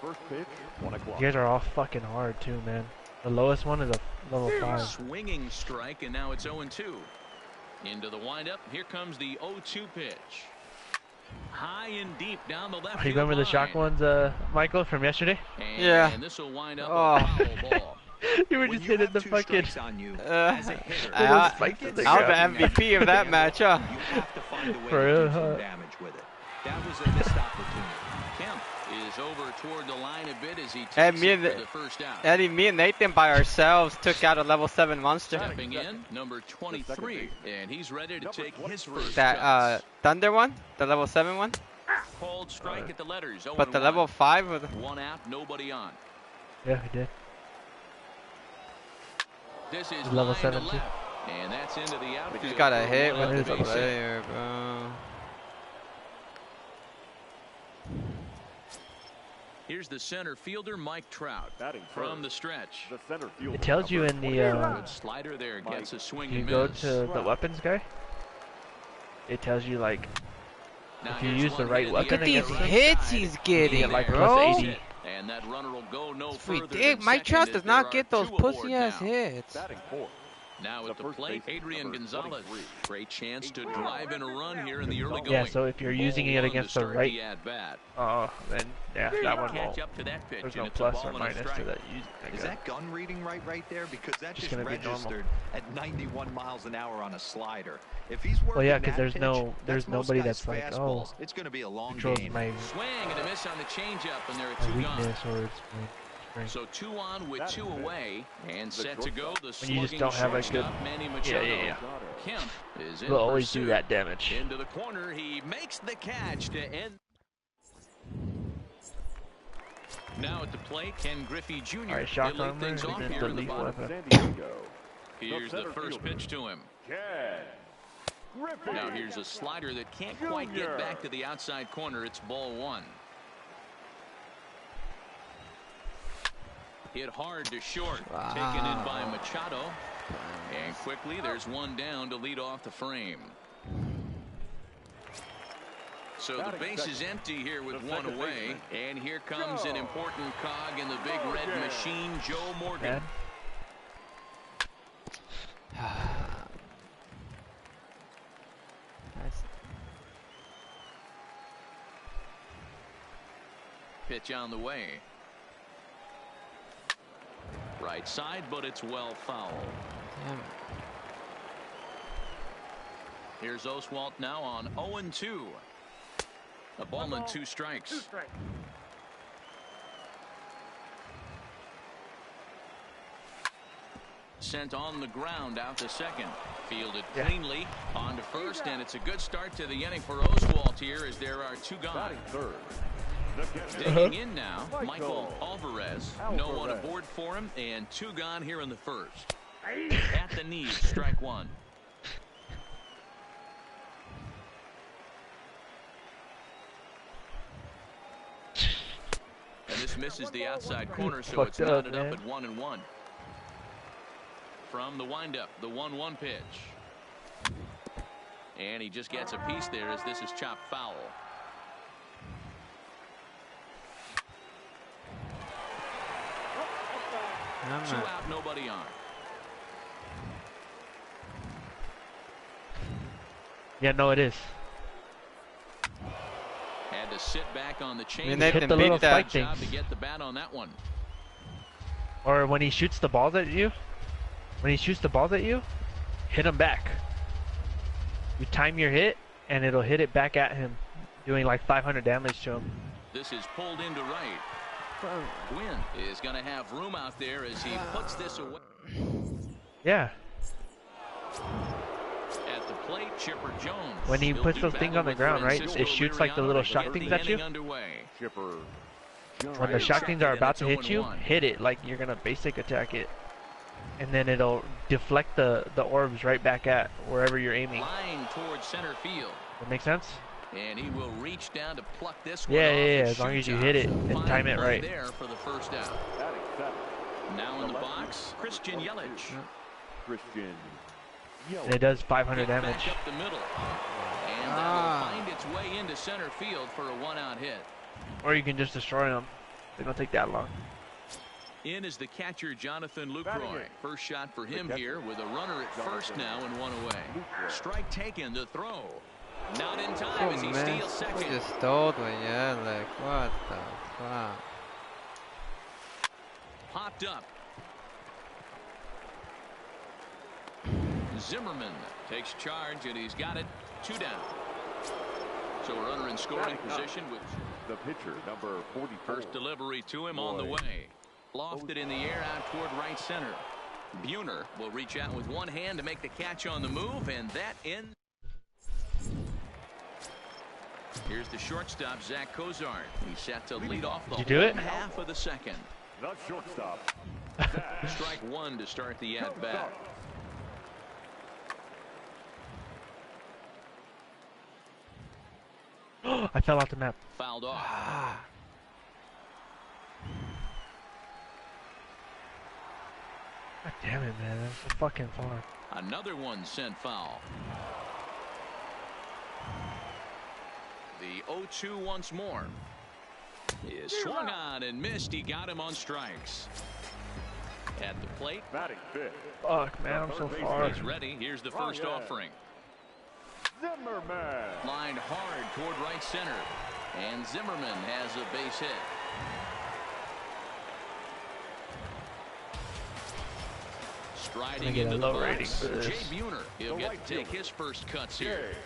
Speaker 2: First pitch, 1 o'clock.
Speaker 4: You guys are all fucking hard too, man. The lowest one is a level 5.
Speaker 1: Swinging strike, and now it's 0-2. Into the windup. Here comes the 0-2 pitch. High and deep down the left.
Speaker 4: You remember the shock ones, Michael, from yesterday?
Speaker 1: And,
Speaker 3: yeah.
Speaker 1: And this will wind up a foul ball.
Speaker 4: You were just hitting the fucking.
Speaker 3: I was the MVP of that match, huh?
Speaker 6: You have to find a way
Speaker 4: For
Speaker 6: to
Speaker 4: real,
Speaker 6: do some
Speaker 4: huh?
Speaker 6: damage with it. That was a missed opportunity.
Speaker 1: Kemp is over toward the line a bit as he takes
Speaker 3: And me
Speaker 1: it
Speaker 3: and
Speaker 1: for the first out.
Speaker 3: Eddie, me and Nathan by ourselves took out a level 7 monster.
Speaker 1: Stepping in, number 23, and he's ready to take his first
Speaker 3: That
Speaker 1: shots.
Speaker 3: Thunder one, the level 7 one.
Speaker 1: Called strike at the letters.
Speaker 3: But the level 5 was.
Speaker 1: One out, nobody on.
Speaker 4: Yeah, he did.
Speaker 1: This is
Speaker 4: Level
Speaker 1: line to
Speaker 4: 7 too.
Speaker 1: left, and that's into the outfield.
Speaker 3: Just got a
Speaker 1: for
Speaker 3: hit
Speaker 1: one
Speaker 3: with
Speaker 1: out.
Speaker 3: the player, bro.
Speaker 1: Here's the center fielder, Mike Trout,
Speaker 2: Batting
Speaker 1: from
Speaker 2: first,
Speaker 1: the stretch.
Speaker 2: the center fielder.
Speaker 4: It tells you in the
Speaker 1: Good slider there, gets a swing
Speaker 4: you
Speaker 1: and
Speaker 4: go
Speaker 1: miss.
Speaker 4: to the weapons guy. It tells you like
Speaker 1: Now
Speaker 4: if you
Speaker 1: here's
Speaker 4: use the
Speaker 1: one
Speaker 4: right
Speaker 1: hit
Speaker 4: weapon
Speaker 3: Look at these
Speaker 4: against him,
Speaker 3: hits he's
Speaker 4: you
Speaker 3: getting,
Speaker 4: get like
Speaker 3: bro.
Speaker 4: plus 80.
Speaker 1: And that runner will go no
Speaker 3: It's
Speaker 1: further
Speaker 3: ridiculous.
Speaker 1: than
Speaker 3: Mike
Speaker 1: second
Speaker 3: Trout
Speaker 1: as
Speaker 3: does
Speaker 1: there
Speaker 3: not
Speaker 1: are
Speaker 3: get those
Speaker 1: two aboard
Speaker 3: pussy ass
Speaker 1: now.
Speaker 3: hits.
Speaker 2: Batting fourth.
Speaker 1: Now at the
Speaker 2: first
Speaker 1: plate,
Speaker 2: baseman,
Speaker 1: Adrian
Speaker 2: number
Speaker 1: Gonzalez.
Speaker 2: 23.
Speaker 1: Great chance to drive in a run here in the early going.
Speaker 4: Yeah, so if you're using it against the right,
Speaker 1: at-bat.
Speaker 4: then yeah, that one
Speaker 1: Catch
Speaker 4: won't.
Speaker 1: up to that pitch,
Speaker 4: There's
Speaker 1: and
Speaker 4: no
Speaker 1: it's a
Speaker 4: plus
Speaker 1: ball
Speaker 4: or
Speaker 1: and a
Speaker 4: minus to
Speaker 1: strike.
Speaker 4: that.
Speaker 6: Is that gun reading right there? Because that
Speaker 4: Just
Speaker 6: just
Speaker 4: gonna be normal.
Speaker 6: registered at 91 miles an hour on a slider. If he's working
Speaker 4: Well, yeah, 'cause
Speaker 6: that
Speaker 4: there's
Speaker 6: pitch,
Speaker 4: no- there's
Speaker 6: that's most
Speaker 4: nobody
Speaker 6: guys'
Speaker 4: that's like,
Speaker 6: fastballs.
Speaker 4: oh,
Speaker 6: It's going to be a long
Speaker 4: controls
Speaker 6: game.
Speaker 4: my
Speaker 1: Swing and a miss on the changeup, and there are two gone.
Speaker 4: weakness or it's my strength.
Speaker 1: So 2 on with 2 away, and set to go. The
Speaker 4: When you just
Speaker 1: slugging
Speaker 4: don't have a good-
Speaker 1: shortstop, Manny Machado.
Speaker 4: yeah.
Speaker 1: Kemp is in
Speaker 4: We'll always
Speaker 1: pursuit.
Speaker 4: do that damage.
Speaker 1: Into the corner, he makes the catch to end. Now at the plate, Ken Griffey Jr.
Speaker 4: Alright,
Speaker 1: He'll
Speaker 4: shock
Speaker 1: lead
Speaker 4: armor
Speaker 1: things off
Speaker 4: against
Speaker 1: here
Speaker 4: the
Speaker 1: in the
Speaker 4: leaf
Speaker 1: bottom.
Speaker 4: weapon.
Speaker 2: San Diego.
Speaker 1: Here's the
Speaker 2: center
Speaker 1: first
Speaker 2: fielder.
Speaker 1: pitch to him.
Speaker 2: Ken.
Speaker 1: Now here's a slider that can't quite get back to the outside corner. It's ball one. Hit hard to short.
Speaker 3: Wow.
Speaker 1: Taken in by Machado. And quickly there's one down to lead off the frame. So the base is empty here with one away. And here comes an important cog in the big red machine, Joe Morgan. Pitch on the way. Right side, but it's well fouled.
Speaker 3: Damn.
Speaker 1: Here's Oswalt now on 0-2. A ball and 2 strikes.
Speaker 8: 2 strikes.
Speaker 1: Sent on the ground out to second. Fielded cleanly on to first, and it's a good start to the inning for Oswalt here as there are 2 gone.
Speaker 2: Batting third.
Speaker 1: Digging in now, Michael Alvarez. No one aboard for him, and 2 gone here in the first. At the knees, strike 1. And this misses the outside corner, so it's knotted up at 1-1. From the windup, the 1-1 pitch. And he just gets a piece there as this is chopped foul. Two out, nobody on.
Speaker 4: Yeah, no, it is.
Speaker 1: Had to sit back on the chain.
Speaker 3: And they
Speaker 4: hit
Speaker 3: can
Speaker 4: the little
Speaker 3: beat that.
Speaker 4: spike
Speaker 1: Job
Speaker 4: things.
Speaker 1: to get the bat on that one.
Speaker 4: Or when he shoots the balls at you, hit him back. You time your hit, and it'll hit it back at him, doing like 500 damage to him.
Speaker 1: This is pulled into right. Gwynn is going to have room out there as he puts this away.
Speaker 4: Yeah.
Speaker 1: At the plate, Chipper Jones.
Speaker 4: When he
Speaker 1: He'll
Speaker 4: puts
Speaker 1: do
Speaker 4: those things
Speaker 1: battle
Speaker 4: on the
Speaker 1: with
Speaker 4: ground, right,
Speaker 1: Francisco
Speaker 4: it shoots like the
Speaker 1: Liriano
Speaker 4: little
Speaker 1: to
Speaker 4: shot
Speaker 1: get
Speaker 4: things
Speaker 1: the
Speaker 4: at you.
Speaker 1: inning underway.
Speaker 2: Chipper.
Speaker 4: When the shot things are about to hit you, hit it like you're gonna basic attack it, and then it'll deflect the orbs right back at wherever you're aiming.
Speaker 1: Flying towards center field.
Speaker 4: That make sense?
Speaker 1: And he will reach down to pluck this one
Speaker 4: Yeah,
Speaker 1: off
Speaker 4: yeah,
Speaker 1: and
Speaker 4: as long
Speaker 1: shoot
Speaker 4: as you
Speaker 1: top.
Speaker 4: hit it and
Speaker 1: Fine
Speaker 4: time it
Speaker 1: play
Speaker 4: right.
Speaker 1: there for the first out.
Speaker 2: Batting seventh.
Speaker 1: Now in the box, Christian Yelich.
Speaker 2: Christian
Speaker 4: And it does 500
Speaker 1: Hit
Speaker 4: damage.
Speaker 1: back up the middle. And that will find its way into center field for a 1-out hit.
Speaker 4: Or you can just destroy them. They don't take that long.
Speaker 1: In is the catcher, Jonathan Lucroy. First shot for him here with a runner at first now and 1 away. Strike taken to throw. Not in time as he steals second.
Speaker 3: He just stole me, yeah, like, what the fuck?
Speaker 1: Popped up. Zimmerman takes charge, and he's got it. 2 down. So a runner in scoring position with
Speaker 2: the pitcher, number 44.
Speaker 1: first delivery to him on the way. Lofted in the air out toward right center. Buhner will reach out with one hand to make the catch on the move, and that ends. Here's the shortstop, Zach Cozart. He's set to lead off the
Speaker 4: do it?
Speaker 1: half of the second.
Speaker 2: The shortstop.
Speaker 1: Strike 1 to start the at-bat.
Speaker 4: I fell off the map.
Speaker 1: Fouled off.
Speaker 4: God damn it, man. That's so fucking far.
Speaker 1: Another one sent foul. The 0-2 once more. Is swung on and missed. He got him on strikes. At the plate.
Speaker 2: Batting fifth.
Speaker 4: Fuck, man. I'm so far.
Speaker 1: He's ready. Here's the first offering.
Speaker 2: Zimmerman.
Speaker 1: Lined hard toward right center. And Zimmerman has a base hit. Striding
Speaker 4: get a
Speaker 1: into the
Speaker 4: low rating
Speaker 1: box,
Speaker 4: for this.
Speaker 1: Jay Buhner. He'll get to take his first cuts here.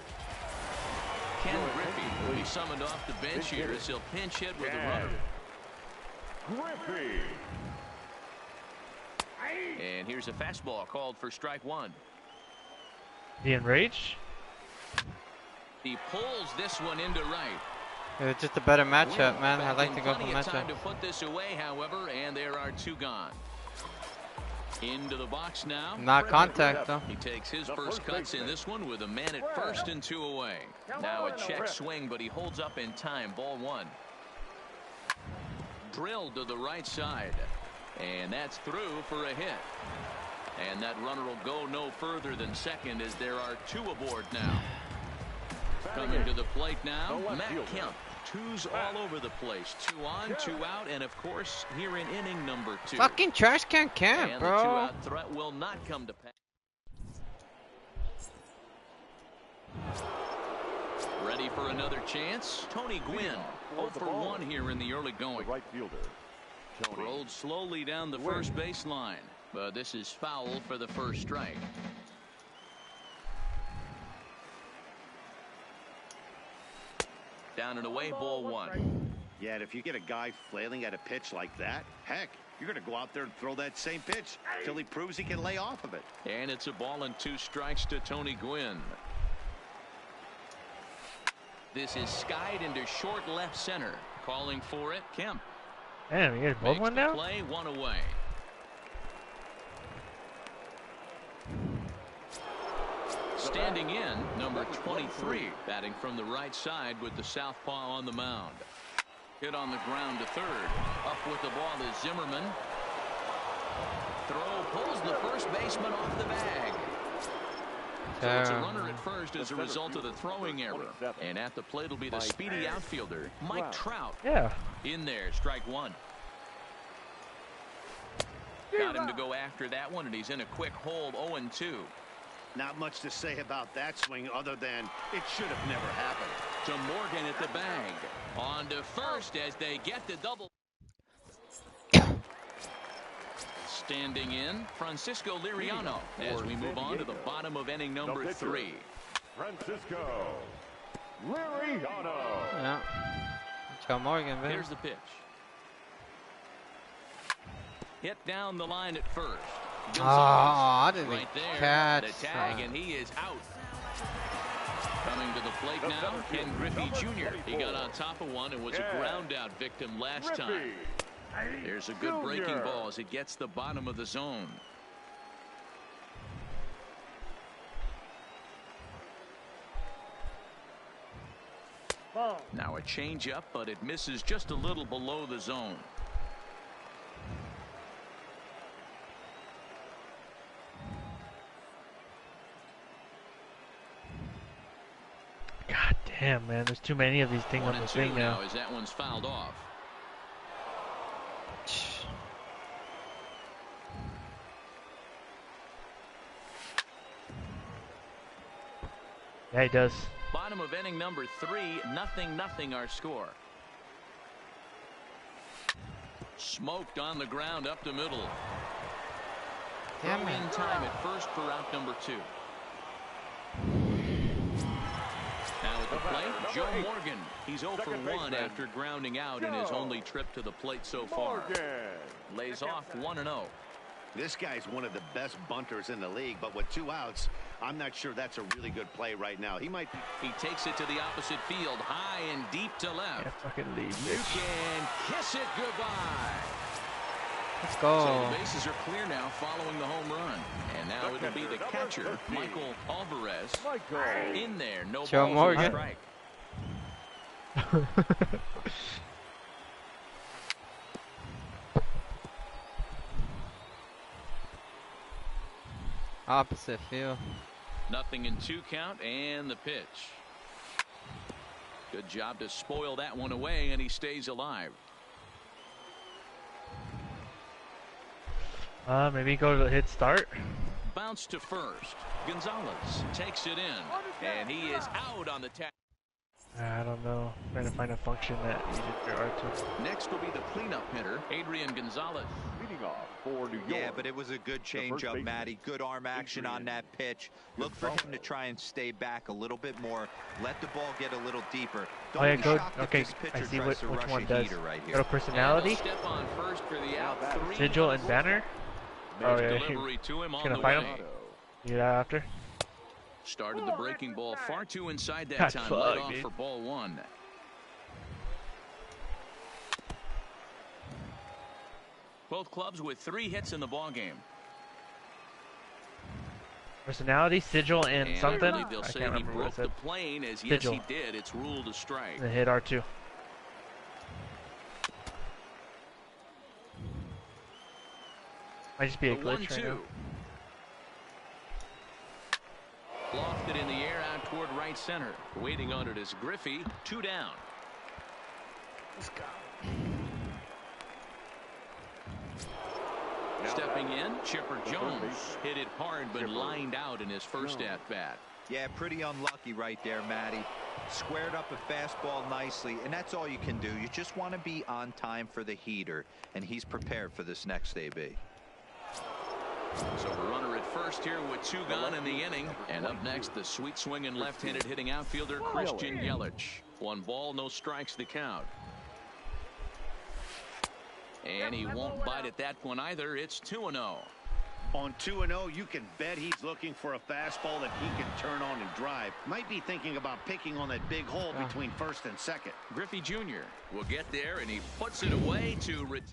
Speaker 1: Ken Griffey will be summoned off the bench here as he'll pinch hit with a runner.
Speaker 2: Griffey.
Speaker 1: And here's a fastball called for strike 1.
Speaker 4: The enraged?
Speaker 1: He pulls this one into right.
Speaker 3: It was just a better matchup, man. I
Speaker 1: Back
Speaker 3: like
Speaker 1: in
Speaker 3: to go for
Speaker 1: plenty of time
Speaker 3: matchup.
Speaker 1: to put this away, however, and there are 2 gone. Into the box now.
Speaker 3: Not contact though.
Speaker 1: He takes his first cuts in this one with a man at first and 2 away. Now a check swing, but he holds up in time. Ball 1. Drilled to the right side. And that's through for a hit. And that runner will go no further than second as there are 2 aboard now. Coming to the plate now, Matt Kemp. 2s all over the place. 2 on, 2 out, and of course, here in inning number 2.
Speaker 3: Fucking trash can Kemp,
Speaker 1: and
Speaker 3: bro.
Speaker 1: The 2-out threat will not come to pass. Ready for another chance? Tony Gwynn. 0 for 1 here in the early going.
Speaker 2: Right fielder.
Speaker 1: Rolled slowly down the first baseline, but this is foul for the first strike. Down and away, ball 1.
Speaker 5: Yeah, and if you get a guy flailing at a pitch like that, heck, you're going to go out there and throw that same pitch till he proves he can lay off of it.
Speaker 1: And it's a ball and 2 strikes to Tony Gwynn. This is skied into short left center. Calling for it, Kemp.
Speaker 4: Damn, you guys both went down?
Speaker 1: Play 1 away. Standing in, number 23, batting from the right side with the southpaw on the mound. Hit on the ground to third. Up with the ball is Zimmerman. Throw pulls the first baseman off the bag. So it's a runner at first as a result of the throwing error. And at the plate will be the speedy outfielder, Mike Trout.
Speaker 4: Yeah.
Speaker 1: In there, strike 1. Got him to go after that one, and he's in a quick hold, 0-2.
Speaker 5: Not much to say about that swing other than it should have never happened.
Speaker 1: To Morgan at the bag. On to first as they get the double. Standing in, Francisco Liriano as we move on to the bottom of inning number 3.
Speaker 2: Francisco Liriano.
Speaker 3: Yeah. Joe Morgan, man.
Speaker 1: Here's the pitch. Hit down the line at first.
Speaker 3: Oh, I didn't
Speaker 1: right there,
Speaker 3: catch
Speaker 1: the tag, and he is out. Coming to the plate now, Ken Griffey Jr. He got on top of one and was a ground out victim last time. There's a good breaking ball as it gets the bottom of the zone. Now a changeup, but it misses just a little below the zone.
Speaker 4: God damn, man. There's too many of these things on the thing now.
Speaker 1: As that one's fouled off.
Speaker 4: Yeah, he does.
Speaker 1: Bottom of inning number 3, 0-0 our score. Smoked on the ground up the middle.
Speaker 3: Damn
Speaker 1: Throw in time at first for out number 2. Now at the plate, Joe Morgan. He's 0 for 1 after grounding out in his only trip to the plate so far. Lays off 1-0.
Speaker 5: This guy's one of the best bunters in the league, but with 2 outs, I'm not sure that's a really good play right now. He might be.
Speaker 1: He takes it to the opposite field, high and deep to left.
Speaker 4: Yeah, fucking leave,
Speaker 1: You can kiss it goodbye.
Speaker 3: Let's go.
Speaker 1: So the bases are clear now following the home run. And now it'll be the catcher, Michael Alvarez. In there, no
Speaker 3: Joe
Speaker 1: balls
Speaker 3: Morgan.
Speaker 1: strike.
Speaker 3: Opposite field.
Speaker 1: 0-2 count and the pitch. Good job to spoil that one away, and he stays alive.
Speaker 4: Maybe go to the hit start.
Speaker 1: Bounce to first. Gonzalez takes it in, and he is out on the tap.
Speaker 4: I don't know. I'm trying to find a function that needed for R2.
Speaker 1: Next will be the cleanup hitter, Adrian Gonzalez.
Speaker 2: Leading off for New York.
Speaker 6: Yeah, but it was a good changeup, Matty. Good arm action on that pitch. Look for him to try and stay back a little bit more. Let the ball get a little deeper. Don't
Speaker 4: Oh yeah,
Speaker 6: be
Speaker 4: go.
Speaker 6: shocked if
Speaker 4: Okay,
Speaker 6: this pitcher
Speaker 4: I see
Speaker 6: tries to
Speaker 4: which
Speaker 6: rush
Speaker 4: one
Speaker 6: a
Speaker 4: does.
Speaker 6: heater right here.
Speaker 4: Go to personality.
Speaker 1: Step on first for the out. 3.
Speaker 4: Sigil and banner. Oh yeah,
Speaker 1: Delivery to him on
Speaker 4: gonna
Speaker 1: the
Speaker 4: fight
Speaker 1: way.
Speaker 4: him. You that after?
Speaker 1: Started the breaking ball far too inside that
Speaker 4: God,
Speaker 1: time.
Speaker 4: fuck,
Speaker 1: Led off
Speaker 4: dude.
Speaker 1: for ball 1. Both clubs with 3 hits in the ball game.
Speaker 4: Personality, sigil, and something.
Speaker 1: I
Speaker 4: I
Speaker 1: say
Speaker 4: can't
Speaker 1: he
Speaker 4: remember what
Speaker 1: broke
Speaker 4: it said.
Speaker 1: the plane, as yes
Speaker 4: Sigil.
Speaker 1: he did. It's ruled a strike.
Speaker 4: And hit R2. Might just be a
Speaker 1: The
Speaker 4: glitch right now.
Speaker 1: 1-2. Lofted in the air out toward right center. Waiting on it is Griffey. 2 down.
Speaker 4: Let's go.
Speaker 1: Stepping in, Chipper Jones hit it hard but lined out in his first at-bat.
Speaker 6: Yeah, pretty unlucky right there, Matty. Squared up a fastball nicely, and that's all you can do. You just want to be on time for the heater, and he's prepared for this next AB.
Speaker 1: So a runner at first here with 2 gone in the inning. And up next, the sweet swinging left-handed hitting outfielder Christian Yelich. 1 ball, no strikes to count. And he won't bite at that one either. It's 2-0.
Speaker 5: On 2-0, you can bet he's looking for a fastball that he can turn on and drive. Might be thinking about picking on that big hole between first and second.
Speaker 1: Griffey Jr. will get there, and he puts it away to retire.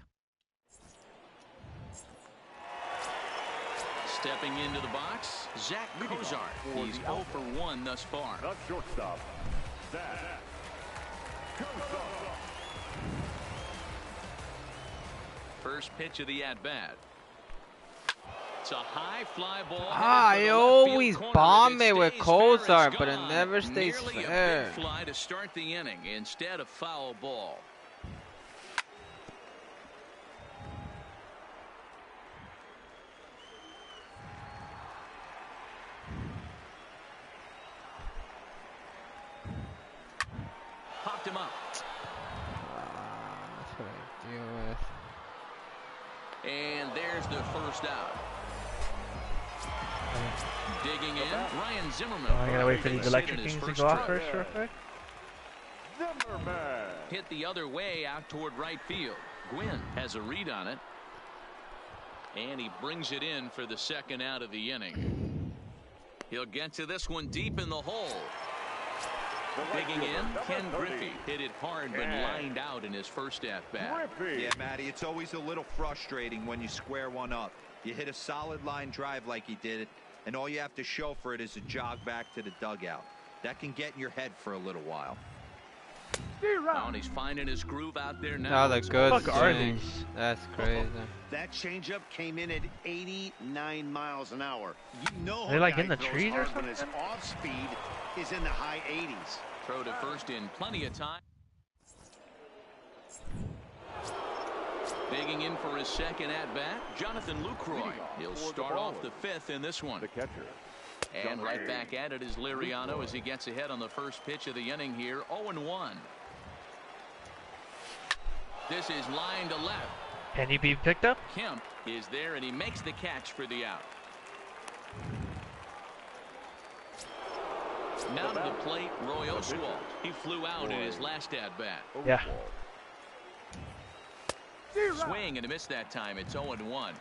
Speaker 1: Stepping into the box, JackBauerr. He's 0 for 1 thus far.
Speaker 2: The shortstop, JackBauerr.
Speaker 1: First pitch of the at-bat. It's a high fly ball.
Speaker 3: I always bomb it with Cozart, but it never stays
Speaker 1: Nearly
Speaker 3: fair.
Speaker 1: a big fly to start the inning instead of foul ball. Popped him up.
Speaker 3: That's what I deal with.
Speaker 1: And there's the first out. Digging in, Ryan Zimmerman.
Speaker 4: I gotta wait for these electric things to go off first, real quick.
Speaker 2: Zimmerman.
Speaker 1: Hit the other way out toward right field. Gwynn has a read on it. And he brings it in for the second out of the inning. He'll get to this one deep in the hole. Digging in, Ken Griffey hit it hard but lined out in his first at-bat.
Speaker 6: Yeah, Matty, it's always a little frustrating when you square one up. You hit a solid line drive like he did, and all you have to show for it is a jog back to the dugout. That can get in your head for a little while.
Speaker 1: Oh, and he's finding his groove out there now.
Speaker 3: Oh, the good
Speaker 4: Fuck are
Speaker 3: thing.
Speaker 4: these?
Speaker 3: That's crazy.
Speaker 5: That changeup came in at 89 miles an hour. You know,
Speaker 4: They're like
Speaker 5: a guy
Speaker 4: in the
Speaker 5: throws
Speaker 4: trees or
Speaker 5: hard when his
Speaker 4: something?
Speaker 5: off speed is in the high 80s.
Speaker 1: Throw to first in plenty of time. Digging in for his second at-bat, Jonathan Lucroy. He'll start off the 5th in this one.
Speaker 2: The catcher.
Speaker 1: And right back at it is Liriano as he gets ahead on the first pitch of the inning here. 0-1. This is line to left.
Speaker 4: Can he be picked up?
Speaker 1: Kemp is there, and he makes the catch for the out. Now to the plate, Roy Oswalt. He flew out in his last at-bat.
Speaker 4: Yeah.
Speaker 1: Swing and a miss that time. It's 0-1.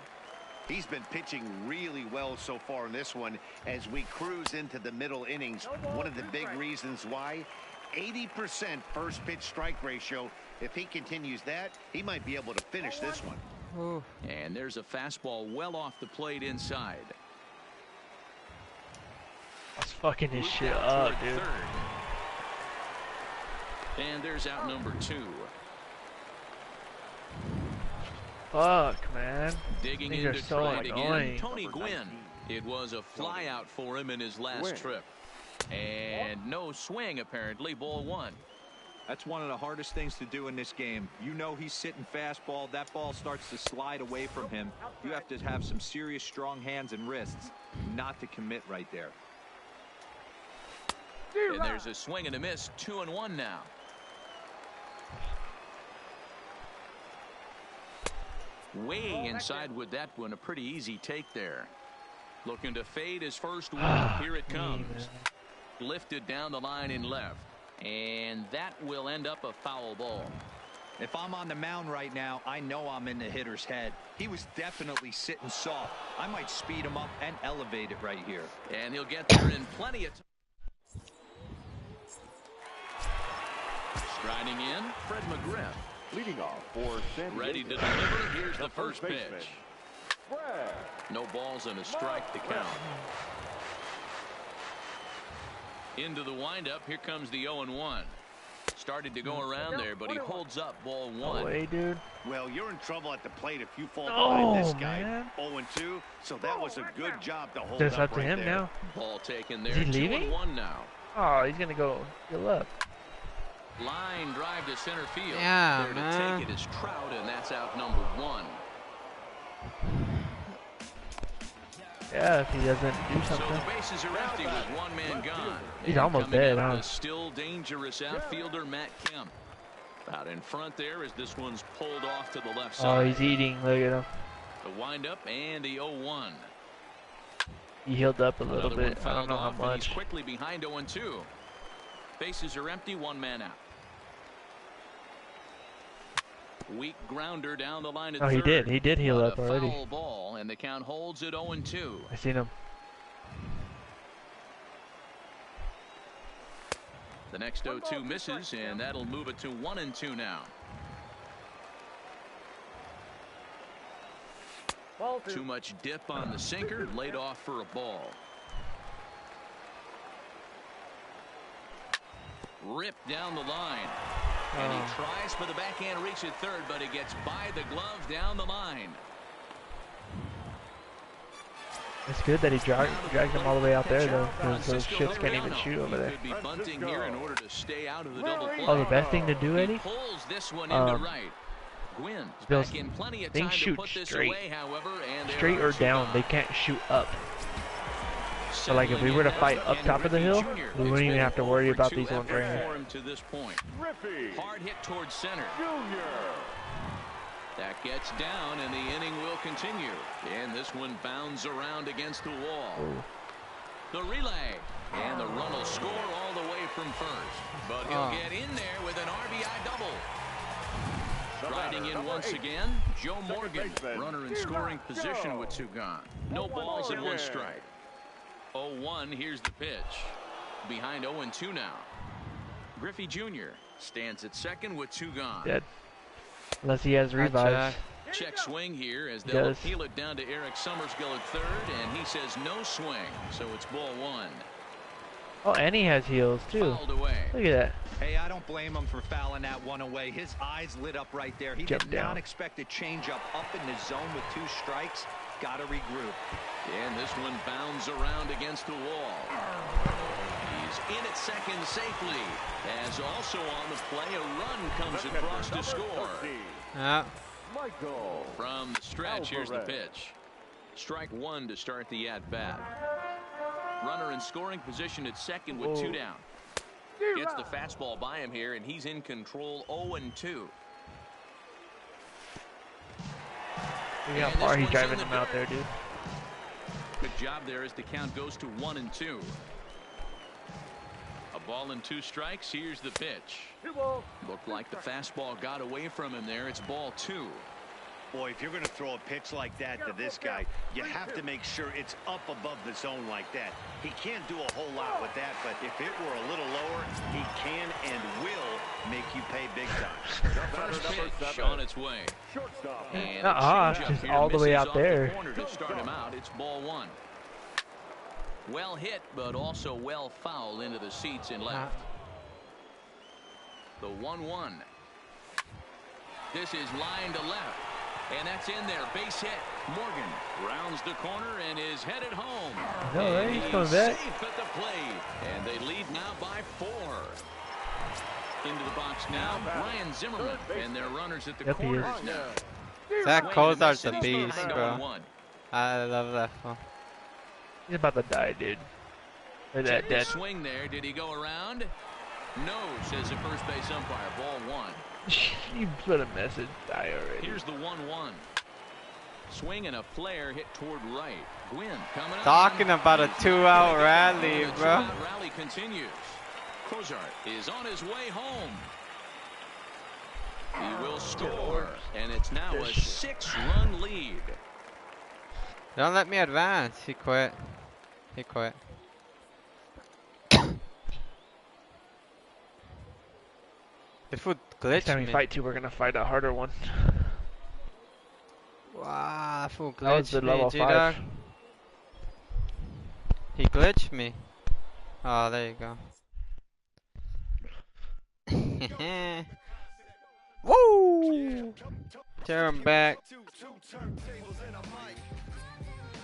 Speaker 5: He's been pitching really well so far in this one as we cruise into the middle innings. One of the big reasons why, 80% first pitch strike ratio. If he continues that, he might be able to finish this one.
Speaker 3: Ooh.
Speaker 1: And there's a fastball well off the plate inside.
Speaker 4: Let's fucking this shit up, dude.
Speaker 1: Third. And there's out number 2.
Speaker 4: Fuck, man.
Speaker 1: Digging
Speaker 4: These
Speaker 1: in
Speaker 4: are
Speaker 1: to
Speaker 4: so
Speaker 1: try it again,
Speaker 4: annoying.
Speaker 1: Tony Gwynn. It was a fly out for him in his last trip. And no swing, apparently. Ball 1.
Speaker 6: That's one of the hardest things to do in this game. You know he's sitting fastball. That ball starts to slide away from him. You have to have some serious strong hands and wrists not to commit right there.
Speaker 1: And there's a swing and a miss. 2-1 now. Way inside with that one. A pretty easy take there. Looking to fade his first one. Here it comes. Lifted down the line in left. And that will end up a foul ball.
Speaker 6: If I'm on the mound right now, I know I'm in the hitter's head. He was definitely sitting soft. I might speed him up and elevate it right here.
Speaker 1: And he'll get there in plenty of time. Striding in, Fred McGriff.
Speaker 2: Leading off for San Diego.
Speaker 1: Ready to deliver. Here's the first
Speaker 2: baseman,
Speaker 1: pitch.
Speaker 2: Fred.
Speaker 1: No balls and a strike to count. Into the windup. Here comes the 0-1. Started to go around there, but he holds up ball 1.
Speaker 4: No way, dude.
Speaker 5: Well, you're in trouble at the plate if you fall
Speaker 4: No,
Speaker 5: behind this guy.
Speaker 4: man.
Speaker 5: 0-2, so that was a good job to hold
Speaker 4: Just
Speaker 5: up
Speaker 4: up to
Speaker 5: right
Speaker 4: him
Speaker 5: there.
Speaker 4: now.
Speaker 1: Ball taken there.
Speaker 4: Is he leaving?
Speaker 1: 2-1 now.
Speaker 4: Oh, he's gonna go heal up.
Speaker 1: Line drive to center field.
Speaker 3: Yeah,
Speaker 1: there
Speaker 3: man.
Speaker 1: to take it is Trout, and that's out number 1.
Speaker 4: Yeah, if he doesn't do
Speaker 1: So
Speaker 4: something.
Speaker 1: the bases are empty with one man gone.
Speaker 4: He's
Speaker 1: And
Speaker 4: almost
Speaker 1: coming
Speaker 4: dead,
Speaker 1: out
Speaker 4: huh?
Speaker 1: the still dangerous outfielder Matt Kemp. Out in front there as this one's pulled off to the left
Speaker 4: Oh,
Speaker 1: side.
Speaker 4: he's eating. Look at him.
Speaker 1: The windup and the 0-1.
Speaker 4: He healed up a little
Speaker 1: Another one
Speaker 4: bit. I don't
Speaker 1: fouled
Speaker 4: know how
Speaker 1: off, and he's
Speaker 4: much.
Speaker 1: quickly behind 0-2. Bases are empty, one man out. Weak grounder down the line at
Speaker 4: Oh,
Speaker 1: third.
Speaker 4: he did. He did heal
Speaker 1: But
Speaker 4: up
Speaker 1: a
Speaker 4: already.
Speaker 1: Foul ball, and the count holds at 0-2.
Speaker 4: I seen him.
Speaker 1: The next 0-2 misses, and that'll move it to 1-2 now.
Speaker 8: Ball
Speaker 1: Too much dip on the sinker, laid off for a ball. Ripped down the line. And he tries for the backhand reach at third, but he gets by the glove down the line.
Speaker 4: It's good that he dragged him all the way out there, though, because those
Speaker 1: Francisco
Speaker 4: shits can't even
Speaker 1: Liriano.
Speaker 4: shoot over
Speaker 1: He
Speaker 4: there.
Speaker 1: could be bunting here in order to stay out of the double play.
Speaker 4: Oh, the best thing to do,
Speaker 1: He
Speaker 4: Eddie?
Speaker 1: pulls this one into right. Gwynn's
Speaker 4: Those
Speaker 1: back in plenty of
Speaker 4: things
Speaker 1: time to
Speaker 4: shoot
Speaker 1: put this
Speaker 4: straight.
Speaker 1: away, however, and there
Speaker 4: Straight
Speaker 1: are
Speaker 4: or
Speaker 1: two
Speaker 4: down,
Speaker 1: gone.
Speaker 4: they can't shoot up. So, like, if we were to fight up top of the hill, we wouldn't even have to worry about these ones right here.
Speaker 1: To this point.
Speaker 2: Griffey
Speaker 1: Hard hit towards center.
Speaker 2: Jr.
Speaker 1: That gets down, and the inning will continue. And this one bounds around against the wall.
Speaker 4: Ooh.
Speaker 1: The relay. And the run will score all the way from first. But he'll get in there with an RBI double. Riding in once again, Joe Morgan. Runner in scoring position with two gone. No balls and one strike. 0-1, here's the pitch. Behind 0-2 now. Griffey Jr. stands at second with two gone.
Speaker 4: Dead. Unless he has revives.
Speaker 1: Check swing here as
Speaker 4: He
Speaker 1: they'll
Speaker 4: does.
Speaker 1: appeal it down to Eric Summerskill at third, and he says no swing, so it's ball 1.
Speaker 4: Oh, and he has heals, too.
Speaker 1: Fouled away.
Speaker 4: Look at that.
Speaker 6: Hey, I don't blame him for fouling that one away. His eyes lit up right there. He
Speaker 4: Jumped
Speaker 6: did not
Speaker 4: down.
Speaker 6: expect a changeup up in the zone with 2 strikes. Got to regroup.
Speaker 1: And this one bounds around against the wall. He's in at second safely. As also on the play, a run comes across to score.
Speaker 3: Yeah.
Speaker 2: Michael.
Speaker 1: From the stretch, here's the
Speaker 2: Alvarez.
Speaker 1: pitch. Strike 1 to start the at-bat. Runner in scoring position at second with 2 down. Gets the fastball by him here, and he's in control 0-2.
Speaker 4: Look how far he's driving him out there, dude.
Speaker 1: Good job there as the count goes to 1-2. A ball and 2 strikes. Here's the pitch. Looked like the fastball got away from him there. It's ball 2.
Speaker 5: Boy, if you're going to throw a pitch like that to this guy, you have to make sure it's up above the zone like that. He can't do a whole lot with that, but if it were a little lower, he can and will make you pay big time.
Speaker 1: First pitch on its way.
Speaker 2: Shortstop.
Speaker 1: And
Speaker 4: It's just all the way out there.
Speaker 1: Corner to start him out. It's ball 1. Well hit, but also well fouled into the seats in left. The 1-1. This is line to left. And that's in there. Base hit. Morgan rounds the corner and is headed home.
Speaker 4: No,
Speaker 1: And
Speaker 4: he's coming back.
Speaker 1: safe at the plate. And they lead now by 4. Into the box now, Ryan Zimmerman. And their runners at the
Speaker 4: Yep, he is.
Speaker 1: corners now.
Speaker 3: Zach
Speaker 1: Swing and
Speaker 3: Cozart's
Speaker 1: miss,
Speaker 3: a
Speaker 1: and he's
Speaker 3: beast,
Speaker 1: behind
Speaker 3: bro.
Speaker 1: 0-1.
Speaker 3: I love that one.
Speaker 4: He's about to die, dude. Look at that
Speaker 1: Check the
Speaker 4: dead.
Speaker 1: swing there. Did he go around? No, says the first base umpire. Ball 1.
Speaker 4: You put a message. Die already.
Speaker 1: Here's the 1-1. Swing and a flare hit toward right. Gwynn coming up.
Speaker 3: Talking about a 2-out rally,
Speaker 1: The
Speaker 3: bro.
Speaker 1: 2-out rally continues. Cozart is on his way home. He will score, and it's now a 6-run lead.
Speaker 3: Don't let me advance. He quit. He quit. This would
Speaker 4: Next
Speaker 3: glitch
Speaker 4: time we
Speaker 3: me.
Speaker 4: fight 2, we're gonna fight a harder one.
Speaker 3: Wow, that
Speaker 4: That was
Speaker 3: glitched
Speaker 4: the
Speaker 3: me,
Speaker 4: level
Speaker 3: G-Dog.
Speaker 4: 5.
Speaker 3: He glitched me. Oh, there you go. Woo! Turn back.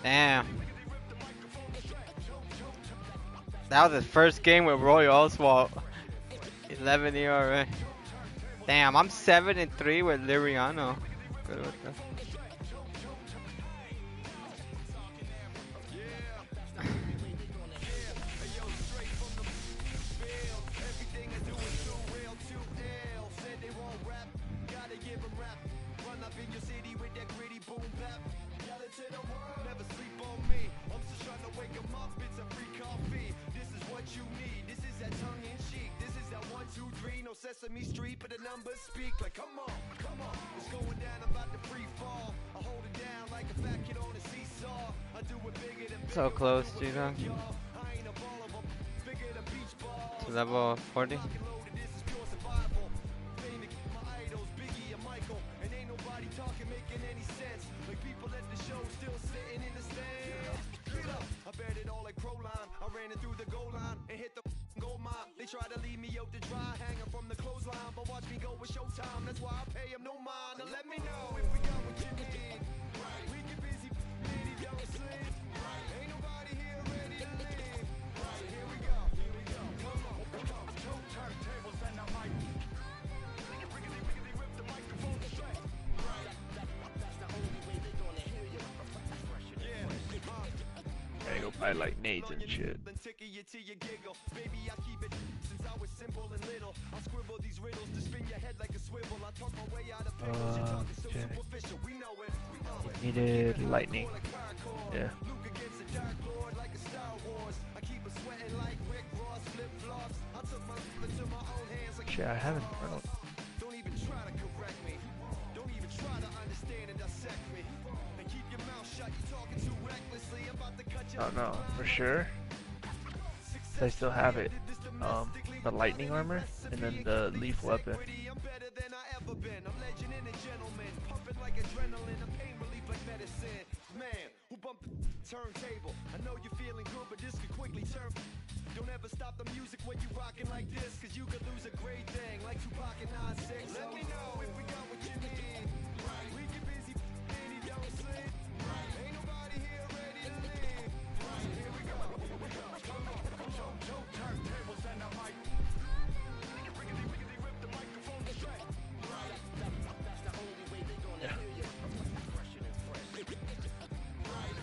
Speaker 3: Damn. That was his first game with Roy Oswald. 11 ERA. Damn, I'm 7-3 with Liriano. Good with that.
Speaker 9: Sesame Street, but the numbers speak like, come on, it's going down about the free fall. I hold it down like a fat kid on a seesaw. I do it bigger than
Speaker 3: So close, Gino. To level 40.
Speaker 9: They try to leave me out to dry, hanging from the clothesline, but watch me go with showtime. That's why I pay him no mind. Now let me know if we got what you need. Right. We get busy, lady, don't sleep. Right. Ain't nobody here ready to leave. Right. So here we go. Come on. Two turntables and a mic. Rip the microphone straight. Right. That's the only way they gonna hear you. Yeah.
Speaker 4: Gotta go buy like nades and shit.
Speaker 9: Baby, I keep it since I was simple and little. I scribble these riddles to spin your head like a swivel. I talk my way out of pickles. You're talking so superficial. We know it.
Speaker 4: Needed lightning. Yeah.
Speaker 9: Luke against the Dark Lord like a Star Wars. I keep it sweating like Rick Ross flip flops. I took my life into my own hands like
Speaker 4: Shit, I haven't.
Speaker 9: Don't even try to correct me. Don't even try to understand and dissect me. And keep your mouth shut. You're talking too recklessly. I'm about to cut you.
Speaker 4: Oh no, for sure. I still have it. The lightning armor and then the leaf weapon.
Speaker 9: I'm better than I ever been. I'm legend and a gentleman, pumping like adrenaline, a pain relief like medicine. Man, who bumped the turntable? I know you're feeling good, but this could quickly turn. Don't ever stop the music when you rockin' like this, cause you could lose a great thing like Tupac and 9-6. Let me know if we got what you need. Right. We get busy, and you don't sleep. Right. Ain't nobody here ready to leave. Right. Here we go. Come on. Two turntables and a mic. Rip the microphone straight. Right. That's the only way they gonna hear you. Fresh and fresh. Right.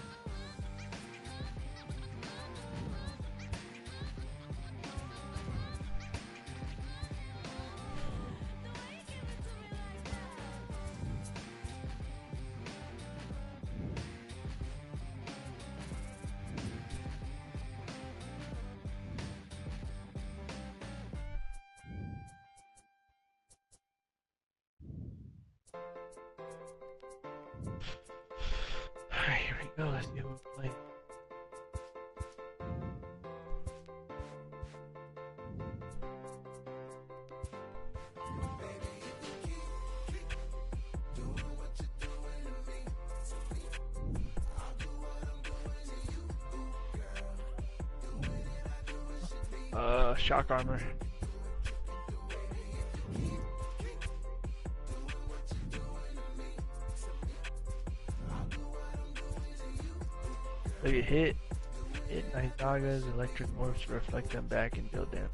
Speaker 4: Alright, here we go. Let's see who we play. Shock armor. Look at hit 9 sagas, electric morphs reflect them back and deal damage.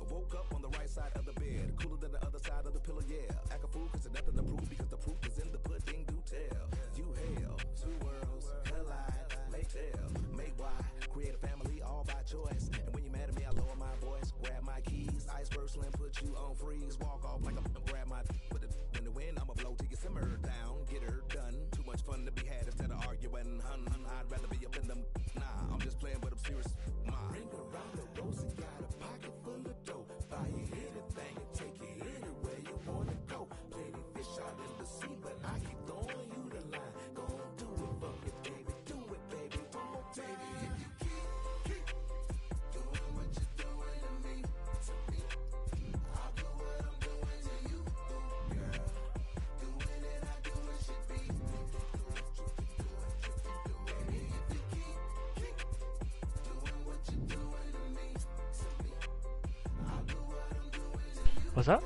Speaker 9: Woke up on the right side of the bed, cooler than the other side of the pillow, yeah. Act a fool cause there's nothing to prove because the proof is in the pudding, do tell. You hell, two worlds collide, make tell, make wide, create a family all by choice. And when you're mad at me, I lower my voice, grab my keys, iceberg slim, put you on freeze, walk off like I'm grab my put it in the wind, I'ma blow till you simmer down, get her done. Too much fun to be had instead of arguing, hun. I'd rather be up in them. Nah, I'm just playing, but I'm serious. Ring around the rosy.
Speaker 4: What's up?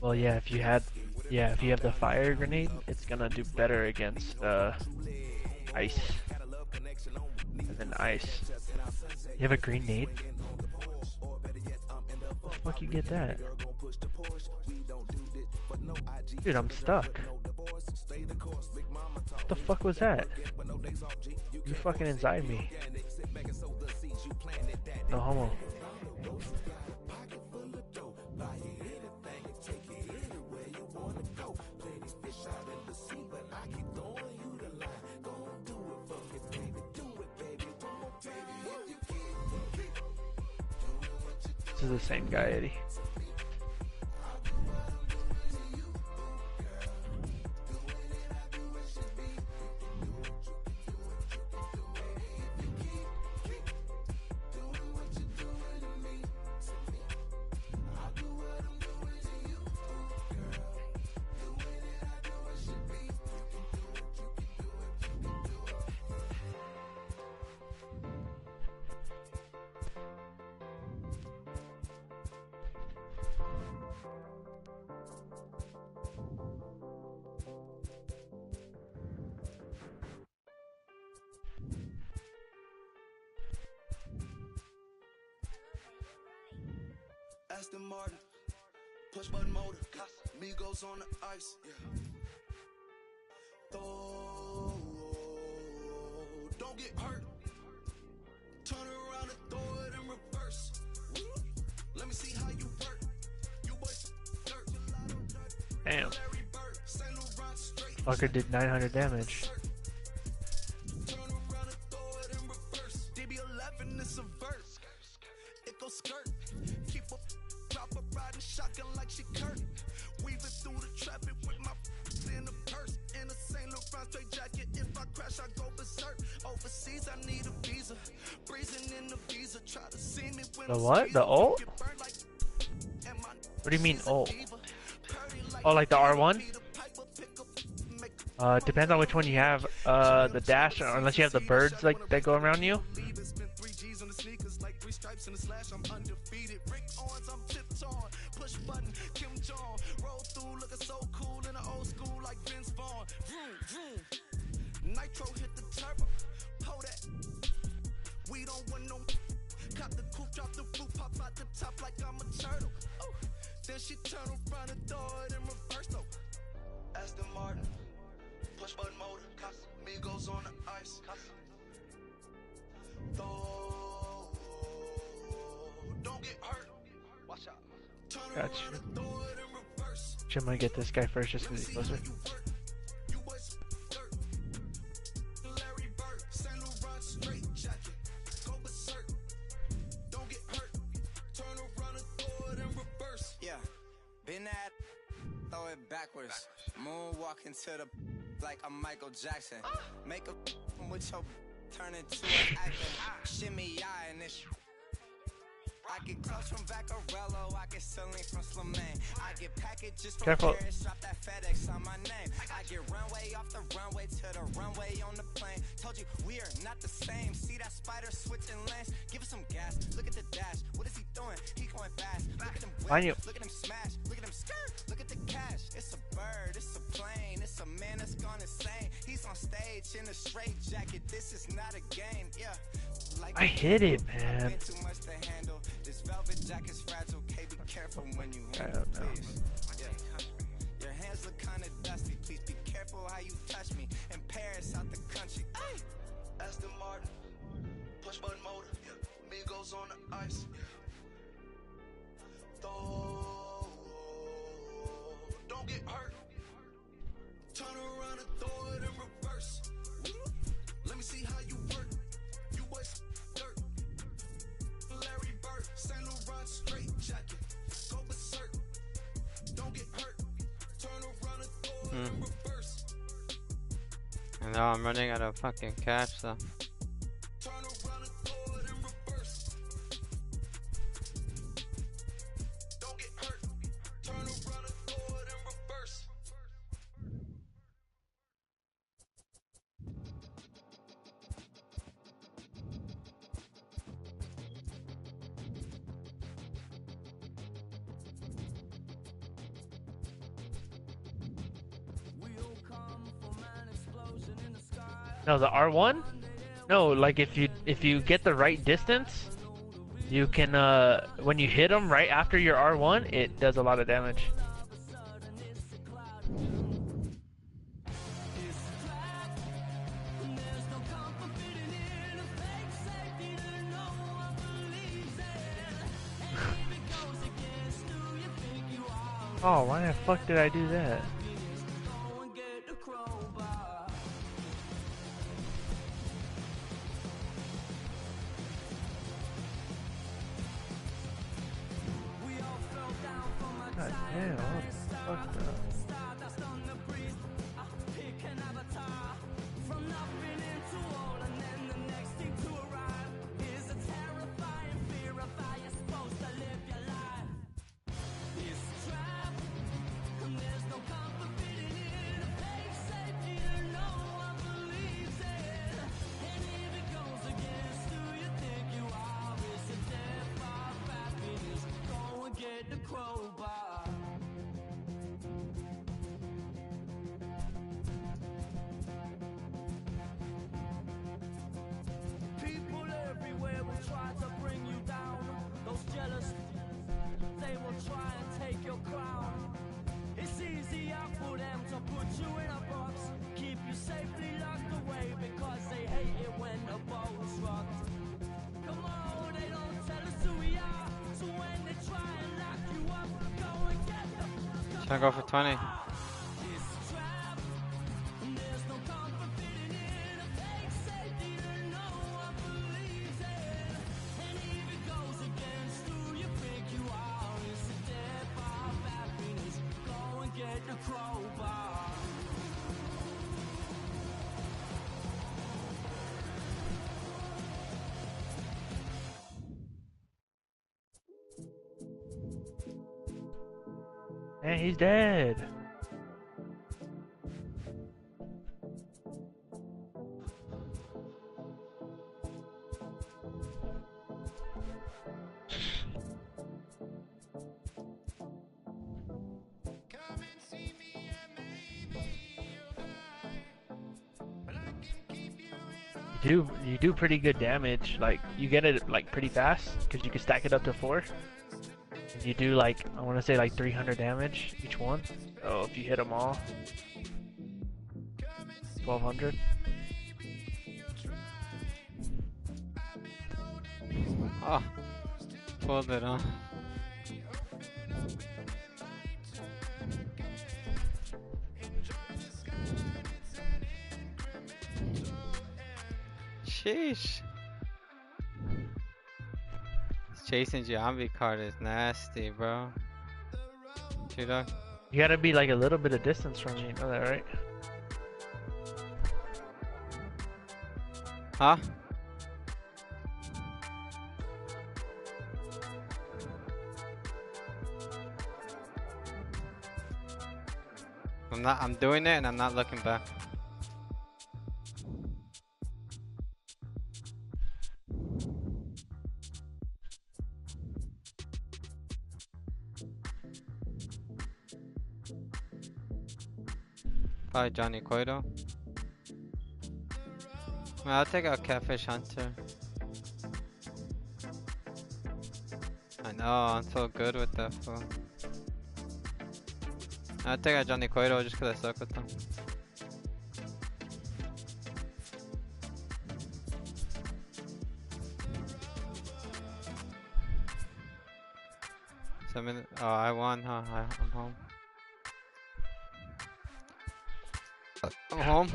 Speaker 4: Well, yeah, if you have the fire grenade, it's gonna do better against ice. And then ice. You have a green nade? How the fuck you get that? Dude, I'm stuck. What the fuck was that? You're fucking inside me. No homo. This is the same guy, Eddie.
Speaker 9: Aston Martin, push button motor, Migos on the ice, don't get hurt, turn around and throw it in reverse, let me see how you work, you boys dirt,
Speaker 4: Damn. Fucker did 900 damage.
Speaker 9: turn around and throw it in reverse, DB11 is a verse, it goes skirt, keep a proper riding shotgun like she Kurt, weaving through the traffic with my in the purse, in a Saint Laurent straight jacket, if I crash I go berserk, overseas I need a visa, breezing in the visa, try to see me when
Speaker 4: The what? The ult? What do you mean ult? Oh, like the R1? Depends on which one you have. The dash, or unless you have the birds like that go around you.
Speaker 9: Nitro hit the turbo, pull that. We don't want no. Cop the coupe, drop the roof, pop out the top like I'm a turtle. Oh, then she turn around and throw it in reverse though. Aston Martin, push button motor, Migos on the ice. Don't get hurt. Watch out. Turn around and throw it in reverse.
Speaker 4: I'm gonna get this guy first just because he's closer.
Speaker 9: Been at, throw it backwards. Moonwalking to the like I'm Michael Jackson. Make a with your turn into an actor. Shimmy eye and this. I get close from Vaccarello, I get Celine from Slimane. I get packages from Paris, drop that FedEx on my name. I get runway off the runway to the runway on the plane. Told you we are not the same. See that spider switching lanes? Give us some gas. Look at the dash. What is he doing? He going fast. Look at him whip. Look at him smash. Look at him skirt. Look at the cash. It's a bird. It's a plane. It's a man that's gone insane. He's on stage in a straight jacket. This is not a game. Yeah. Like
Speaker 4: I hit it, man.
Speaker 9: Too much to handle. This velvet jacket's fragile. Okay, be careful when you
Speaker 4: I don't know.
Speaker 9: Your hands look kinda dusty. Please be careful how you touch me. In Paris, out the country. Ay! Aston Martin, push button motor. Migos on the ice. Don't get hurt. Turn around and throw it in reverse. Let me see how you work. You boys dirt. Larry Bird, Saint Laurent straight jacket. Go berserk. Don't get hurt. Turn around and throw it in reverse.
Speaker 3: And now I'm running out of fucking cash, so.
Speaker 9: Turn around and throw it in reverse. Don't get hurt. Turn around and throw it in reverse.
Speaker 4: No, the R1? No, like if you get the right distance, you can when you hit them right after your R1, it does a lot of damage. Oh, why the fuck did I do that? God damn, what fucked up.
Speaker 9: People everywhere will try to bring you down. Those jealous, they will try and take your crown. It's easier for them to put you in a box, keep you safely locked away because they hate it when the ball's rocked. Come on, they don't tell us who we are, so when they try and lock you up, go and get them.
Speaker 3: Trying to go for 20.
Speaker 4: Man, he's dead. You do pretty good damage. Like you get it like pretty fast because you can stack it up to 4. And you do like I want to say like 300 damage each one. So if you hit them all, 1200.
Speaker 3: Oh, pulled it, huh? Sheesh. This chasing Giambi card is nasty, bro. T-Dog.
Speaker 4: You gotta be like a little bit of distance from me, you know that, right?
Speaker 3: Huh? I'm doing it and I'm not looking back. Probably Johnny Cueto. Well, I'll take out Catfish Hunter. I know, I'm so good with that fool. I'll take out Johnny Cueto just because I suck with him. Oh, I won, huh? I'm home. I'm home.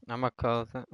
Speaker 3: I'ma close it.